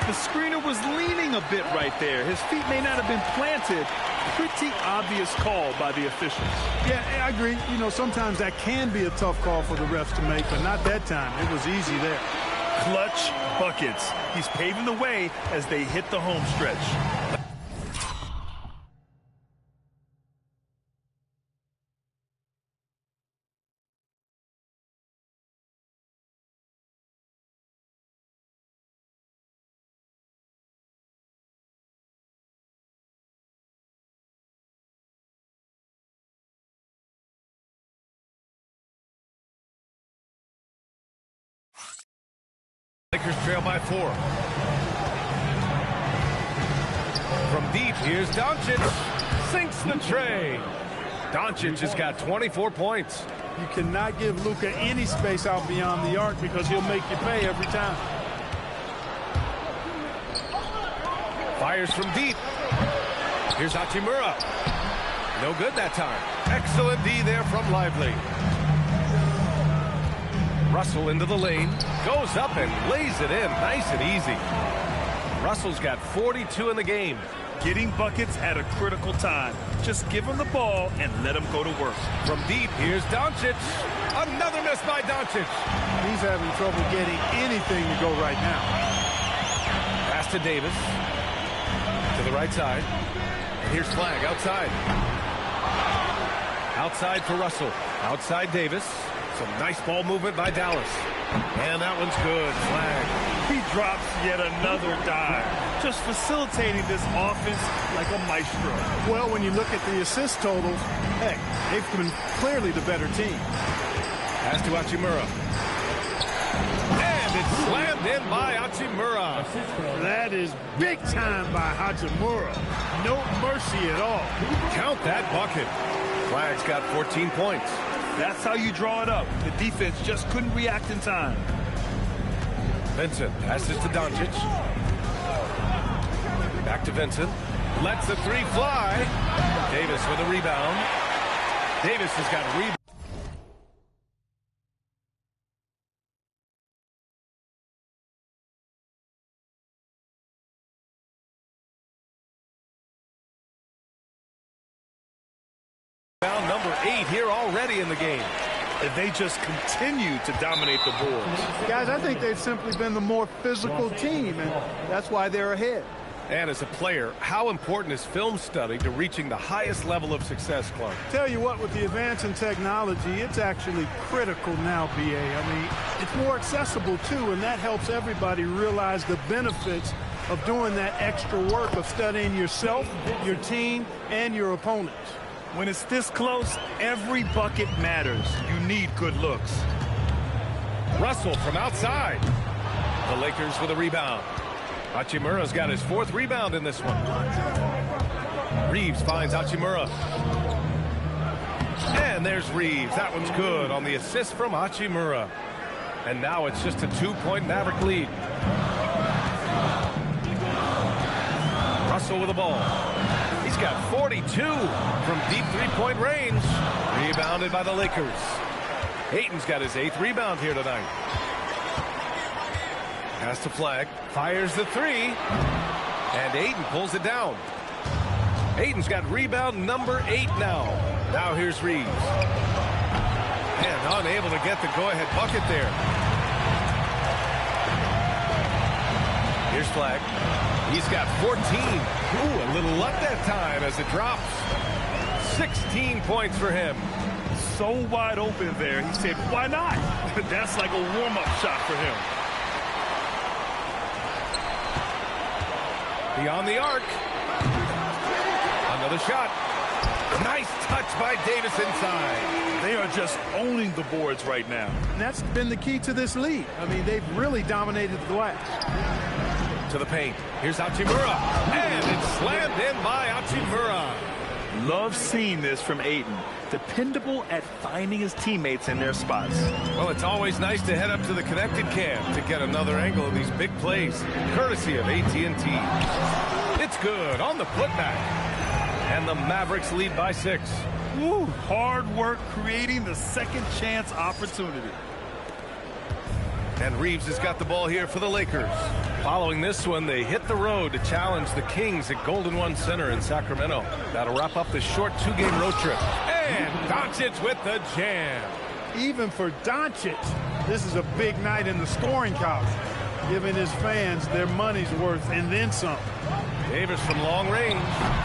Speaker 4: The screener was leaning a bit right there. His feet may not have been planted. Pretty obvious call by the officials.
Speaker 3: Yeah, I agree. You know, sometimes that can be a tough call for the refs to make, but not that time. It was easy there.
Speaker 4: Clutch buckets. He's paving the way as they hit the home stretch.
Speaker 2: Lakers trail by 4. From deep, here's Doncic. Sinks the tray. Doncic has got 24 points.
Speaker 3: You cannot give Luka any space out beyond the arc because he'll make you pay every time.
Speaker 2: Fires from deep. Here's Hachimura. No good that time. Excellent D there from Lively. Russell into the lane, goes up and lays it in nice and easy. Russell's got 42 in the game.
Speaker 4: Getting buckets at a critical time. Just give him the ball and let him go to work.
Speaker 2: From deep, here's Doncic. Another miss by Doncic.
Speaker 3: He's having trouble getting anything to go right now.
Speaker 2: Pass to Davis. To the right side. And here's Flagg outside. Outside for Russell. Outside Davis. Some nice ball movement by Dallas. And that one's good. Flagg.
Speaker 4: He drops yet another dive. Just facilitating this offense like a maestro.
Speaker 3: Well, when you look at the assist totals, heck, they've been clearly the better team.
Speaker 2: Pass to Hachimura. And it's slammed in by Hachimura.
Speaker 3: That is big time by Hachimura. No mercy at all.
Speaker 2: Count that bucket. Flagg's got 14 points.
Speaker 4: That's how you draw it up. The defense just couldn't react in time.
Speaker 2: Vincent passes to Doncic. Back to Vincent. Lets the 3 fly. Davis with a rebound. Davis has got a rebound. Number 8 here already in the game.
Speaker 4: If they just continue to dominate the boards.
Speaker 3: Guys, I think they've simply been the more physical team, and that's why they're ahead.
Speaker 2: And as a player, how important is film study to reaching the highest level of success, Clark?
Speaker 3: Tell you what, with the advance in technology, it's actually critical now, BA. I mean, it's more accessible, too, and that helps everybody realize the benefits of doing that extra work of studying yourself, your team, and your opponents.
Speaker 4: When it's this close, every bucket matters. You need good looks.
Speaker 2: Russell from outside. The Lakers with a rebound. Hachimura's got his 4th rebound in this one. Reeves finds Hachimura. And there's Reeves. That one's good on the assist from Hachimura. And now it's just a 2-point Maverick lead. Russell with the ball. He's got 42 from deep 3-point range. Rebounded by the Lakers. Ayton's got his 8th rebound here tonight. Pass to Flagg. Fires the 3. And Ayton pulls it down. Ayton's got rebound number 8 now. Now here's Reeves. And unable to get the go-ahead bucket there. Here's Flagg. He's got 14. Ooh, a little luck that time as it drops. 16 points for him.
Speaker 4: So wide open there. He said, why not? That's like a warm-up shot for him.
Speaker 2: Beyond the arc. Another shot. Nice touch by Davis inside.
Speaker 4: They are just owning the boards right now.
Speaker 3: And that's been the key to this lead. I mean, they've really dominated the glass.
Speaker 2: To the paint. Here's Hachimura. And it's slammed in by Hachimura.
Speaker 4: Love seeing this from Ayton. Dependable at finding his teammates in their spots.
Speaker 2: Well, it's always nice to head up to the connected cam to get another angle of these big plays, courtesy of AT&T. It's good on the putback. And the Mavericks lead by 6.
Speaker 4: Woo, hard work creating the second chance opportunity.
Speaker 2: And Reeves has got the ball here for the Lakers. Following this one, they hit the road to challenge the Kings at Golden One Center in Sacramento. That'll wrap up the short 2-game road trip. And Doncic with the jam.
Speaker 3: Even for Doncic, this is a big night in the scoring column, giving his fans their money's worth and then some.
Speaker 2: Davis from long range.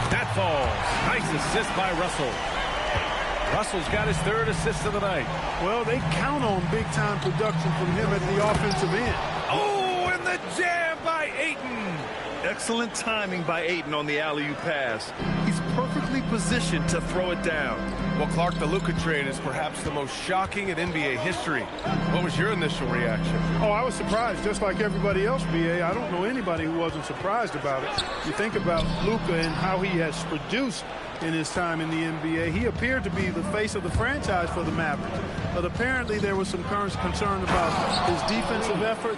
Speaker 2: That falls. Nice assist by Russell. Russell's got his 3rd assist of the night.
Speaker 3: Well, they count on big-time production from him at the offensive end.
Speaker 2: Oh, and the jam by Ayton.
Speaker 4: Excellent timing by Ayton on the alley-oop pass. He's perfectly positioned to throw it down.
Speaker 2: Well, Clark, the Luka trade is perhaps the most shocking in NBA history. What was your initial reaction?
Speaker 3: Oh, I was surprised, just like everybody else, B.A. I don't know anybody who wasn't surprised about it. You think about Luka and how he has produced in his time in the NBA. He appeared to be the face of the franchise for the Mavericks, but apparently there was some concern about his defensive effort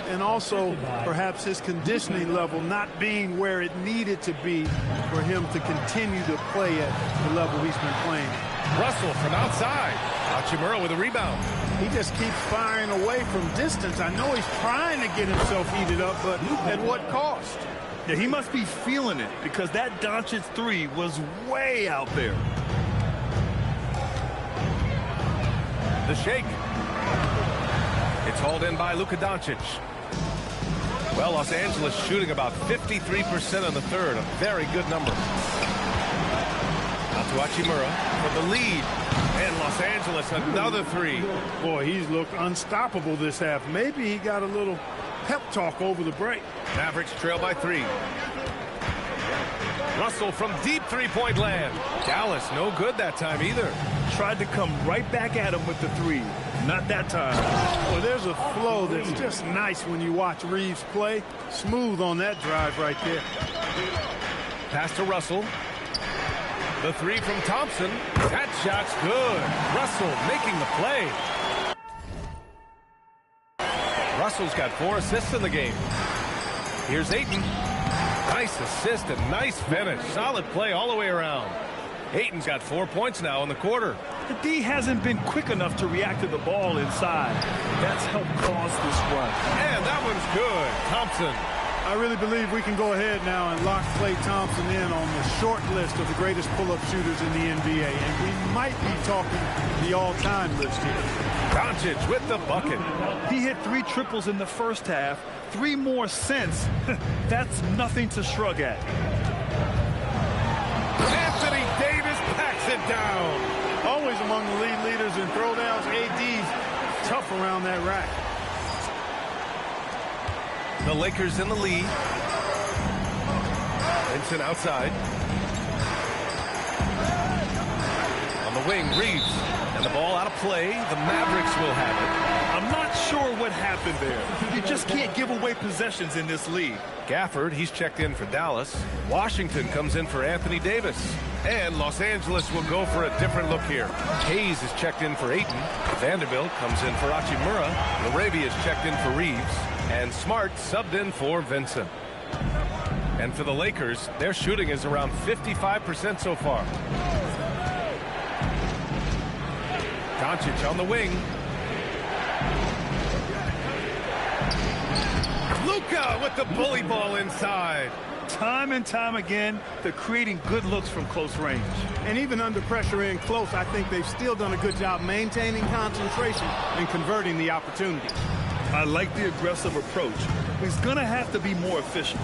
Speaker 3: and also perhaps his conditioning level not being where it needed to be for him to continue to play at the level he's been playing.
Speaker 2: Russell from outside. Hachimura with a rebound.
Speaker 3: He just keeps firing away from distance. I know he's trying to get himself heated up, but at what cost?
Speaker 4: Yeah, he must be feeling it because that Doncic 3 was way out there.
Speaker 2: The shake. It's hauled in by Luka Doncic. Well, Los Angeles shooting about 53% in the 3rd. A very good number. Out to Hachimura for the lead. And Los Angeles another 3.
Speaker 3: Boy, he's looked unstoppable this half. Maybe he got a little pep talk over the break.
Speaker 2: Mavericks trail by 3. Russell from deep 3-point land. Dallas no good that time either.
Speaker 4: Tried to come right back at him with the 3. Not that time.
Speaker 3: Well, there's a flow that's just nice when you watch Reeves play. Smooth on that drive right there.
Speaker 2: Pass to Russell. The 3 from Thompson. That shot's good. Russell making the play. Russell's got 4 assists in the game. Here's Ayton. Nice assist and nice finish. Solid play all the way around. Ayton's got 4 points now in the quarter.
Speaker 4: The D hasn't been quick enough to react to the ball inside. That's helped cause this run.
Speaker 2: And that one's good. Thompson.
Speaker 3: I really believe we can go ahead now and lock Klay Thompson in on the short list of the greatest pull-up shooters in the NBA. And we might be talking the all-time list here.
Speaker 2: Doncic with the bucket.
Speaker 4: He hit 3 triples in the first half. 3 more since. That's nothing to shrug at.
Speaker 2: Anthony Davis packs it down.
Speaker 3: Always among the lead leaders in throwdowns. AD's tough around that rack.
Speaker 2: The Lakers in the lead. Vincent outside. On the wing, Reeves. And the ball out of play. The Mavericks will have it.
Speaker 4: I'm not sure what happened there. You just can't give away possessions in this league.
Speaker 2: Gafford, he's checked in for Dallas. Washington comes in for Anthony Davis. And Los Angeles will go for a different look here. Hayes is checked in for Ayton. Vanderbilt comes in for Hachimura. Laravia is checked in for Reeves. And Smart subbed in for Vincent. And for the Lakers, their shooting is around 55% so far. Doncic on the wing. Luka with the bully ball inside.
Speaker 4: Time and time again, they're creating good looks from close range.
Speaker 3: And even under pressure in close, I think they've still done a good job maintaining concentration and converting the opportunity.
Speaker 4: I like the aggressive approach. He's going to have to be more efficient.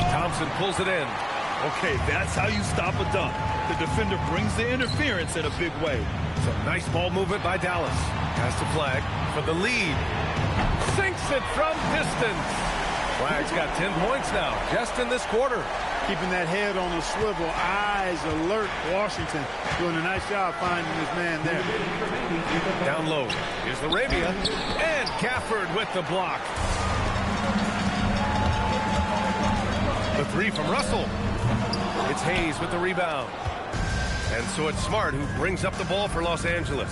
Speaker 2: Thompson pulls it in.
Speaker 4: Okay, that's how you stop a dunk. The defender brings the interference in a big way.
Speaker 2: Some nice ball movement by Dallas. Pass to Flagg for the lead. Sinks it from distance. Flagg's got 10 points now, just in this quarter.
Speaker 3: Keeping that head on the swivel, eyes alert. Washington doing a nice job finding his man there.
Speaker 2: Down low. Here's Laravia. And Gafford with the block. The 3 from Russell. It's Hayes with the rebound. And so it's Smart who brings up the ball for Los Angeles.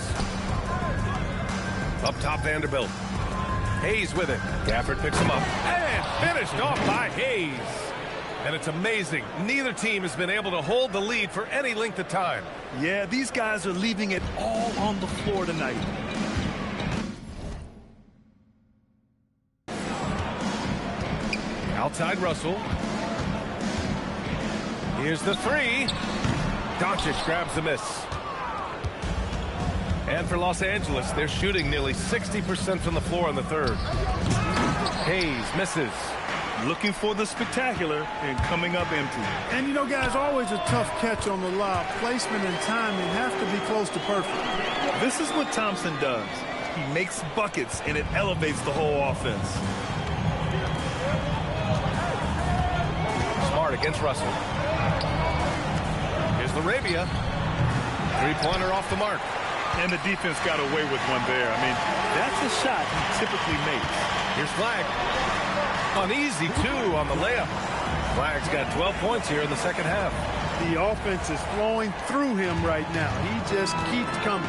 Speaker 2: Up top, Vanderbilt. Hayes with it. Gafford picks him up. And finished off by Hayes. And it's amazing. Neither team has been able to hold the lead for any length of time.
Speaker 4: Yeah, these guys are leaving it all on the floor tonight.
Speaker 2: Outside Russell. Here's the three. Doncic grabs the miss. And for Los Angeles, they're shooting nearly 60% from the floor in the third. Hayes misses.
Speaker 4: Looking for the spectacular and coming up empty.
Speaker 3: And, you know, guys, always a tough catch on the lob. Placement and timing have to be close to perfect.
Speaker 4: This is what Thompson does. He makes buckets, and it elevates the whole offense.
Speaker 2: Smart against Russell. Here's Larabia. Three-pointer off the mark.
Speaker 4: And the defense got away with one there. I mean, that's a shot he typically makes.
Speaker 2: Here's Flagg. Uneasy, too, on the layup. Flagg's got 12 points here in the second half.
Speaker 3: The offense is flowing through him right now. He just keeps coming.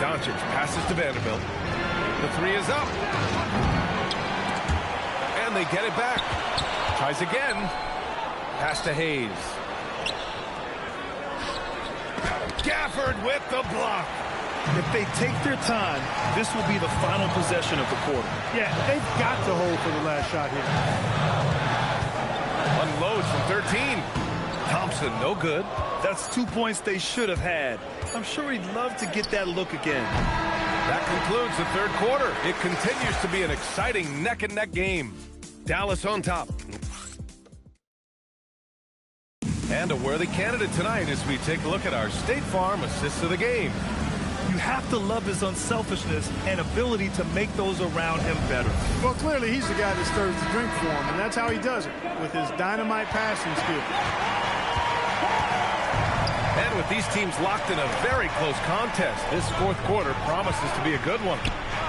Speaker 2: Doncic passes to Vanderbilt. The three is up. And they get it back. Tries again. Pass to Hayes. Gafford with the block.
Speaker 4: If they take their time, this will be the final possession of the quarter.
Speaker 3: Yeah, they've got to hold for the last shot here.
Speaker 2: Unloads from 13. Thompson, no good.
Speaker 4: That's 2 points they should have had. I'm sure he'd love to get that look again.
Speaker 2: That concludes the third quarter. It continues to be an exciting neck-and-neck game. Dallas on top. And a worthy candidate tonight as we take a look at our State Farm assists of the game.
Speaker 4: You have to love his unselfishness and ability to make those around him better.
Speaker 3: Well, clearly he's the guy that stirs the drink for him, and that's how he does it, with his dynamite passing skill.
Speaker 2: And with these teams locked in a very close contest, this fourth quarter promises to be a good one.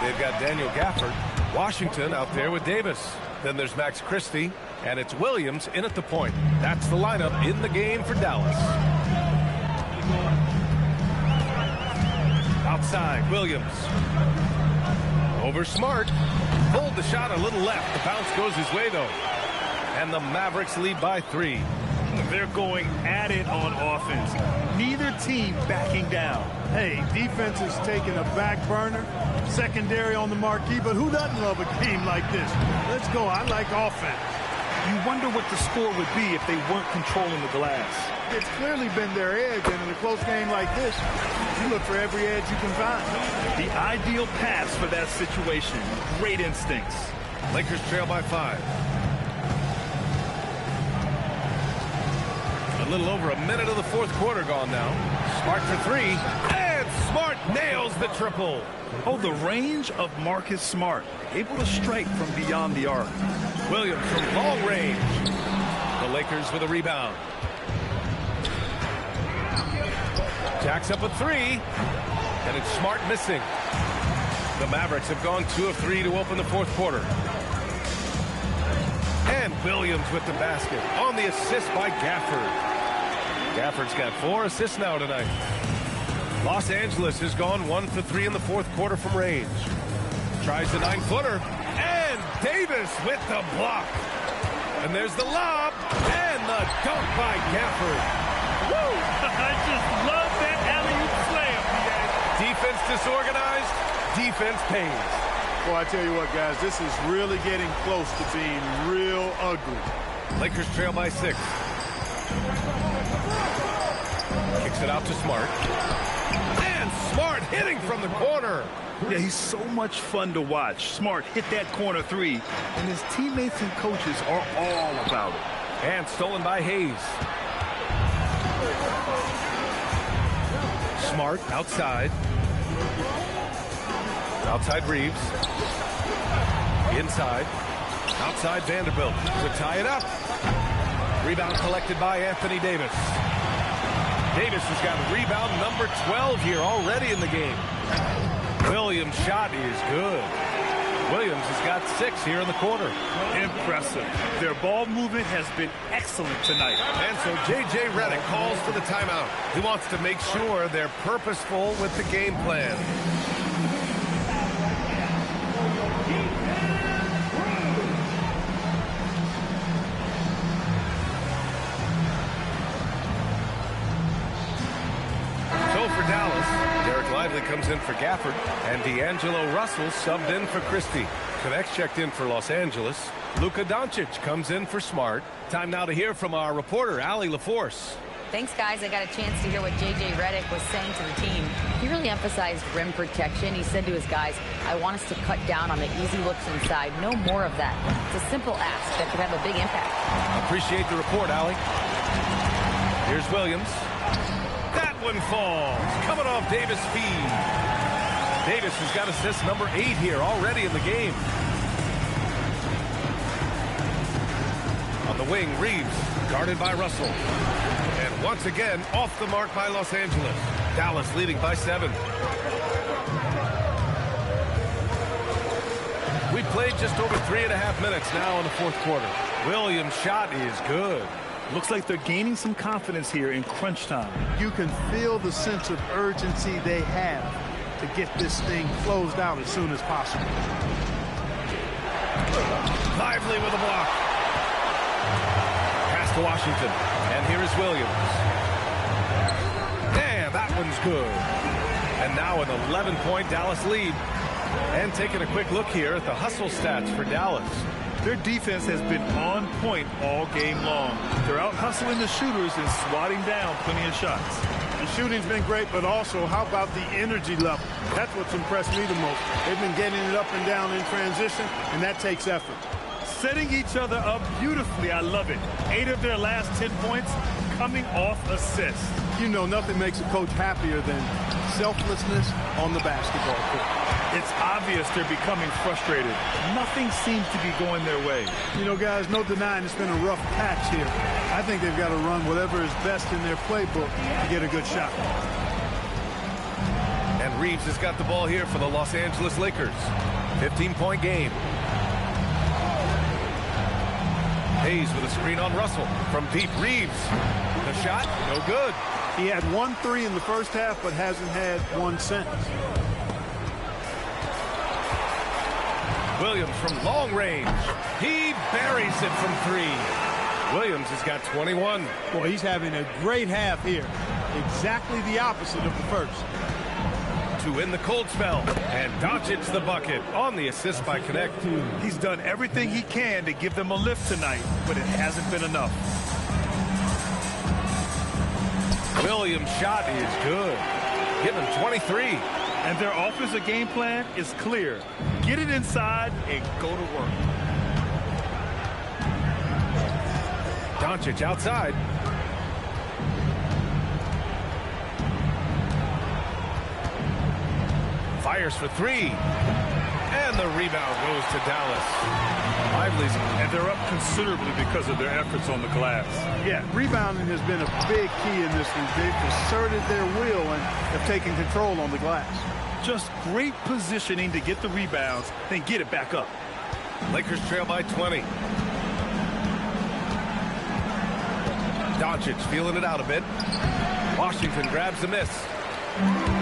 Speaker 2: They've got Daniel Gafford, Washington out there with Davis. Then there's Max Christie, and it's Williams in at the point. That's the lineup in the game for Dallas. Outside, Williams. Over Smart. Pulled the shot a little left. The bounce goes his way, though. And the Mavericks lead by 3.
Speaker 4: They're going at it on offense. Neither team backing down.
Speaker 3: Hey, defense is taking a back burner, secondary on the marquee, but who doesn't love a game like this? Let's go. I like offense.
Speaker 4: You wonder what the score would be if they weren't controlling the glass.
Speaker 3: It's clearly been their edge, and in a close game like this, you look for every edge you can find.
Speaker 4: The ideal pass for that situation. Great instincts.
Speaker 2: Lakers trail by 5. A little over a minute of the fourth quarter gone now. Smart for 3, and Smart nails the triple.
Speaker 4: Oh, the range of Marcus Smart. Able to strike from beyond the arc.
Speaker 2: Williams from long range. The Lakers with a rebound. Jacks up a 3, and it's Smart missing. The Mavericks have gone 2 of 3 to open the fourth quarter. And Williams with the basket on the assist by Gafford. Gafford's got 4 assists now tonight. Los Angeles has gone 1 for 3 in the fourth quarter from range. Tries the 9-footer, and Davis with the block. And there's the lob, and the dunk by Gafford.
Speaker 4: Woo! I just love that alley-oop slam,
Speaker 2: Defense disorganized, defense pays.
Speaker 3: Well, I tell you what, guys, this is really getting close to being real ugly.
Speaker 2: Lakers trail by 6. Kicks it out to Smart. And Smart hitting from the corner.
Speaker 4: Yeah, he's so much fun to watch. Smart hit that corner 3, and his teammates and coaches are all about it.
Speaker 2: And stolen by Hayes. Smart outside. Outside Reeves. Inside. Outside Vanderbilt to tie it up. Rebound collected by Anthony Davis. Davis has got rebound number 12 here already in the game. Williams' shot is good. Williams has got 6 here in the quarter.
Speaker 4: Impressive. Their ball movement has been excellent tonight.
Speaker 2: And so J.J. Redick calls for the timeout. He wants to make sure they're purposeful with the game plan. for Dallas. Derek Lively comes in for Gafford. And D'Angelo Russell subbed in for Christie. Connects checked in for Los Angeles. Luka Doncic comes in for Smart. Time now to hear from our reporter, Allie LaForce.
Speaker 5: Thanks, guys. I got a chance to hear what J.J. Redick was saying to the team. He really emphasized rim protection. He said to his guys, I want us to cut down on the easy looks inside. No more of that. It's a simple ask that could have a big impact.
Speaker 2: Appreciate the report, Allie. Here's Williams. That one falls. Coming off Davis' feed. Davis has got assist number 8 here already in the game. On the wing, Reeves, guarded by Russell. And once again, off the mark by Los Angeles. Dallas leading by 7. We played just over 3.5 minutes now in the fourth quarter. Williams' shot is good.
Speaker 4: Looks like they're gaining some confidence here in crunch time.
Speaker 3: You can feel the sense of urgency they have to get this thing closed out as soon as possible.
Speaker 2: Lively with a block. Pass to Washington. And here is Williams. And that one's good. And now an 11-point Dallas lead. And taking a quick look here at the hustle stats for Dallas.
Speaker 4: Their defense has been on point all game long. They're out hustling the shooters and swatting down plenty of shots.
Speaker 3: The shooting's been great, but also how about the energy level? That's what's impressed me the most. They've been getting it up and down in transition, and that takes effort.
Speaker 4: Setting each other up beautifully. I love it. 8 of their last 10 points coming off assists.
Speaker 3: You know, nothing makes a coach happier than selflessness on the basketball court.
Speaker 4: It's obvious they're becoming frustrated. Nothing seems to be going their way.
Speaker 3: You know, guys, no denying it's been a rough patch here. I think they've got to run whatever is best in their playbook to get a good shot.
Speaker 2: And Reeves has got the ball here for the Los Angeles Lakers. 15-point game. Hayes with a screen on Russell. From deep, Reeves. The shot, no good.
Speaker 3: He had 1 3 in the first half, but hasn't had one since.
Speaker 2: Williams from long range. He buries it from 3. Williams has got 21.
Speaker 3: Boy, he's having a great half here. Exactly the opposite of the first.
Speaker 2: To win the cold spell. And Doncic the bucket on the assist by Connect.
Speaker 4: He's done everything he can to give them a lift tonight, but it hasn't been enough.
Speaker 2: Williams' shot is good. Give him 23.
Speaker 4: And their offensive game plan is clear. Get it inside and go to work.
Speaker 2: Doncic outside. Fires for 3. And the rebound goes to Dallas. Lively's.
Speaker 4: And they're up considerably because of their efforts on the glass.
Speaker 3: Yeah, rebounding has been a big key in this league. They've asserted their will and have taken control on the glass.
Speaker 4: Just great positioning to get the rebounds, then get it back up.
Speaker 2: Lakers trail by 20. Doncic feeling it out a bit. Washington grabs the miss.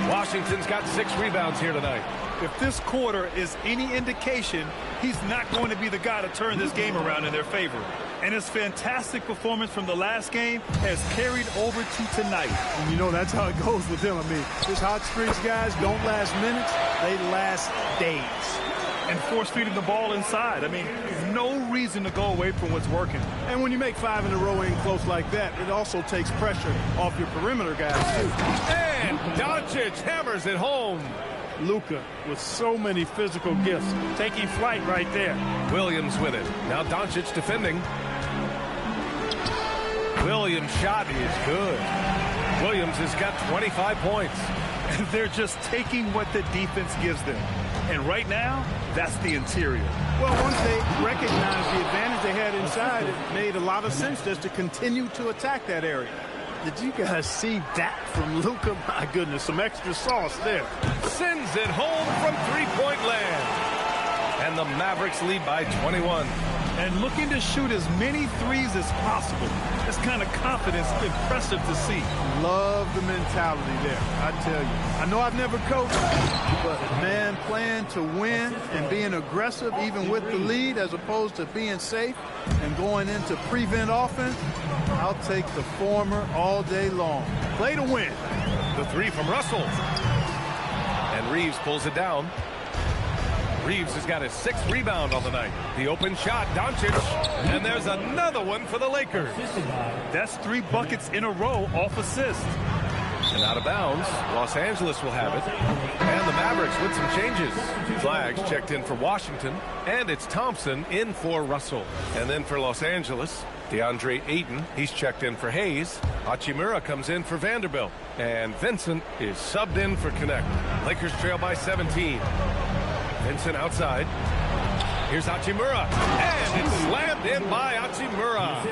Speaker 2: Washington's got 6 rebounds here tonight.
Speaker 4: If this quarter is any indication, he's not going to be the guy to turn this game around in their favor. And his fantastic performance from the last game has carried over to tonight.
Speaker 3: And you know, that's how it goes with him. I mean, his hot streaks, guys, don't last minutes. They last days.
Speaker 4: And force-feeding the ball inside. I mean, no reason to go away from what's working.
Speaker 3: And when you make 5 in a row in close like that, it also takes pressure off your perimeter guys, too.
Speaker 2: And Doncic hammers it home.
Speaker 3: Luka with so many physical gifts, taking flight right there.
Speaker 2: Williams with it. Now Doncic defending. Williams' shot is good. Williams has got 25 points.
Speaker 4: They're just taking what the defense gives them. And right now, that's the interior.
Speaker 3: Well, once they recognized the advantage they had inside, it made a lot of sense just to continue to attack that area. Did you guys see that from Luka? My goodness, some extra sauce there.
Speaker 2: Sends it home from 3-point land. And the Mavericks lead by 21.
Speaker 4: And looking to shoot as many threes as possible. This kind of confidence is impressive to see.
Speaker 3: Love the mentality there, I tell you. I know I've never coached, but man, playing to win and being aggressive even with the lead as opposed to being safe and going into prevent offense, I'll take the former all day long. Play to win.
Speaker 2: The three from Russell. And Reeves pulls it down. Reeves has got his 6th rebound on the night. The open shot, Doncic. And there's another one for the Lakers.
Speaker 4: That's 3 buckets in a row off assist.
Speaker 2: And out of bounds, Los Angeles will have it. And the Mavericks with some changes. Flagg's checked in for Washington. And it's Thompson in for Russell. And then for Los Angeles, DeAndre Ayton, he's checked in for Hayes. Hachimura comes in for Vanderbilt. And Vincent is subbed in for Connect. Lakers trail by 17. Vincent outside. Here's Hachimura. And it's slammed in by Hachimura.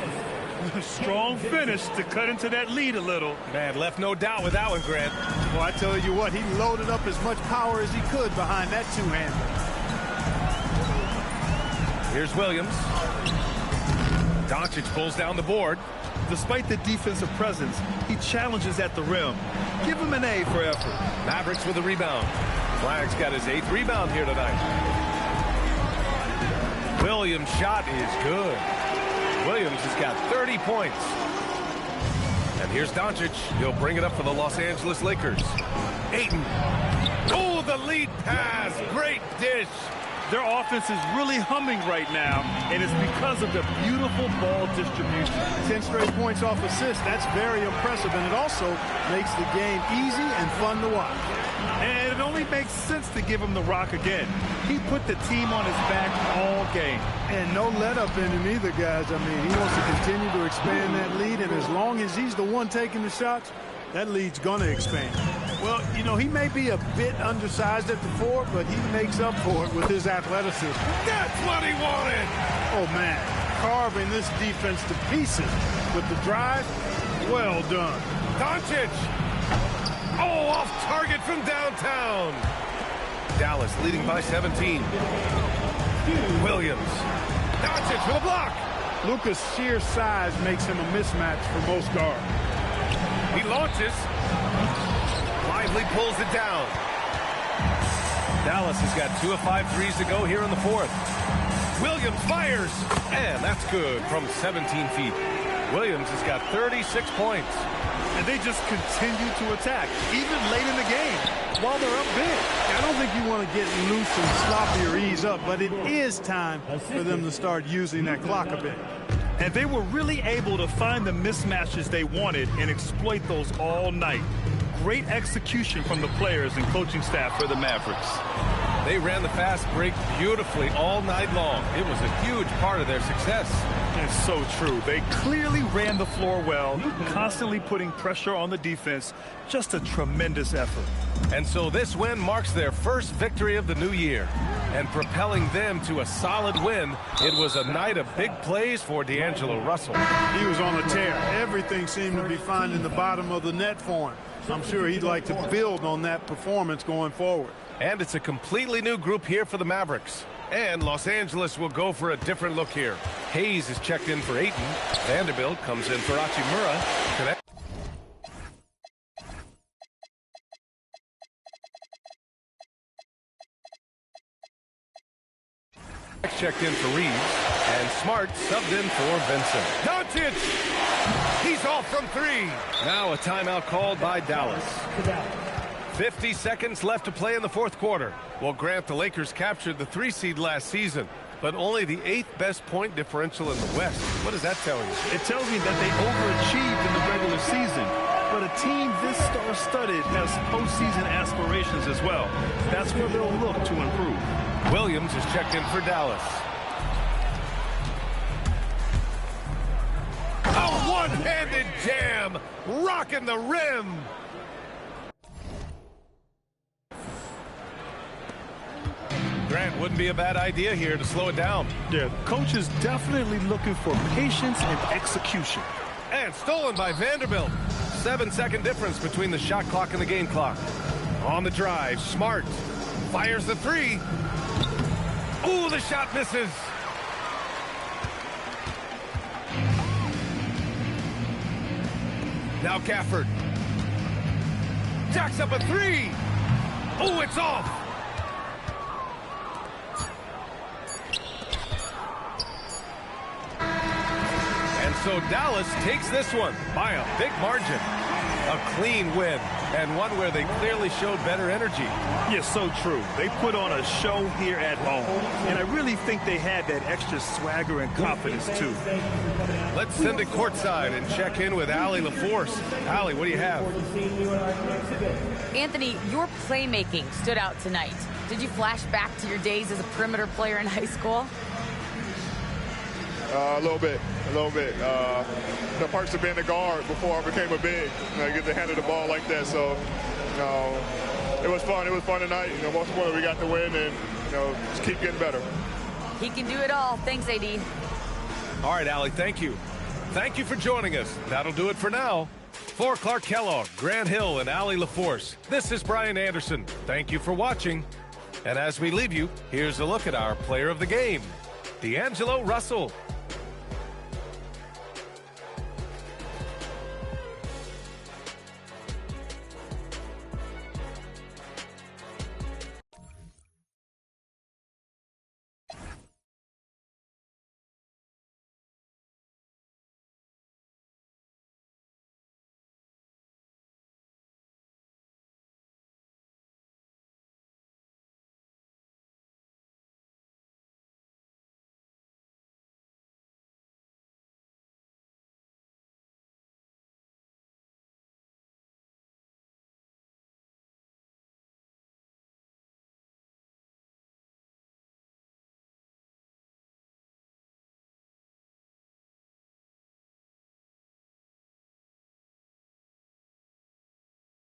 Speaker 4: Strong finish to cut into that lead a little.
Speaker 2: Man, left no doubt with that one, Grant.
Speaker 3: Well, I tell you what, he loaded up as much power as he could behind that two-hander.
Speaker 2: Here's Williams. Doncic pulls down the board.
Speaker 4: Despite the defensive presence, he challenges at the rim. Give him an A for effort.
Speaker 2: Mavericks with a rebound. Flagg's got his 8th rebound here tonight. Williams' shot is good. Williams has got 30 points. And here's Doncic. He'll bring it up for the Los Angeles Lakers. Ayton. Oh, the lead pass. Great dish.
Speaker 4: Their offense is really humming right now, and it's because of the beautiful ball distribution.
Speaker 3: 10 straight points off assist. That's very impressive, and it also makes the game easy and fun to watch.
Speaker 4: And it only makes sense to give him the rock again. He put the team on his back all game.
Speaker 3: And no let up in him either, guys. I mean, he wants to continue to expand that lead, and as long as he's the one taking the shots, that lead's going to expand. Well, you know, he may be a bit undersized at the 4, but he makes up for it with his athleticism.
Speaker 2: That's what he wanted.
Speaker 3: Oh, man, carving this defense to pieces with the drive. Well done.
Speaker 2: Doncic. Oh, off target from downtown. Dallas leading by 17. Williams. Doncic for the block.
Speaker 3: Luka's sheer size makes him a mismatch for most guards.
Speaker 2: He launches. Lively pulls it down. Dallas has got 2 of 5 threes to go here in the 4th. Williams fires. And that's good from 17 feet. Williams has got 36 points.
Speaker 4: And they just continue to attack, even late in the game, while they're up big.
Speaker 3: I don't think you want to get loose and sloppy or ease up, but it is time for them to start using that clock a bit.
Speaker 4: And they were really able to find the mismatches they wanted and exploit those all night. Great execution from the players and coaching staff for the Mavericks.
Speaker 2: They ran the fast break beautifully all night long. It was a huge part of their success.
Speaker 4: It's so true. They clearly ran the floor well, constantly putting pressure on the defense. Just a tremendous effort.
Speaker 2: And so this win marks their first victory of the new year. And propelling them to a solid win, it was a night of big plays for D'Angelo Russell.
Speaker 3: He was on a tear. Everything seemed to be finding the bottom of the net for him. I'm sure he'd like to build on that performance going forward.
Speaker 2: And it's a completely new group here for the Mavericks. And Los Angeles will go for a different look here. Hayes is checked in for Ayton. Vanderbilt comes in for Hachimura. Checked in for Reeves. And Smart subbed in for Vincent. Doncic! He's off from 3. Now a timeout called by Dallas. 50 seconds left to play in the 4th quarter. Well, Grant, the Lakers captured the 3 seed last season, but only the 8th best point differential in the West. What does that tell you?
Speaker 4: It tells me that they overachieved in the regular season. But a team this star-studded has postseason aspirations as well. That's where they'll look to improve.
Speaker 2: Williams is checked in for Dallas. A one-handed jam, rocking the rim. Grant, wouldn't be a bad idea here to slow it down.
Speaker 4: Yeah, coach is definitely looking for patience and execution.
Speaker 2: And stolen by Vanderbilt. 7-second difference between the shot clock and the game clock. On the drive, Smart fires the 3. Ooh, the shot misses. Now Gafford. Jacks up a 3. Ooh, it's off. And so Dallas takes this one by a big margin. A clean win, and one where they clearly showed better energy.
Speaker 4: Yes, so true. They put on a show here at home, and I really think they had that extra swagger and confidence, too.
Speaker 2: Let's send it courtside and check in with Allie LaForce. Allie, what do you have?
Speaker 5: Anthony, your playmaking stood out tonight. Did you flash back to your days as a perimeter player in high school?
Speaker 8: A little bit. The perks of being a guard before I became a big. I get to handle the ball like that. So, it was fun. It was fun tonight. Most importantly, we got the win, and just keep getting better.
Speaker 5: He can do it all. Thanks, AD.
Speaker 2: All right, Allie, thank you. Thank you for joining us. That'll do it for now. For Clark Kellogg, Grant Hill, and Allie LaForce, this is Brian Anderson. Thank you for watching. And as we leave you, here's a look at our player of the game, D'Angelo Russell.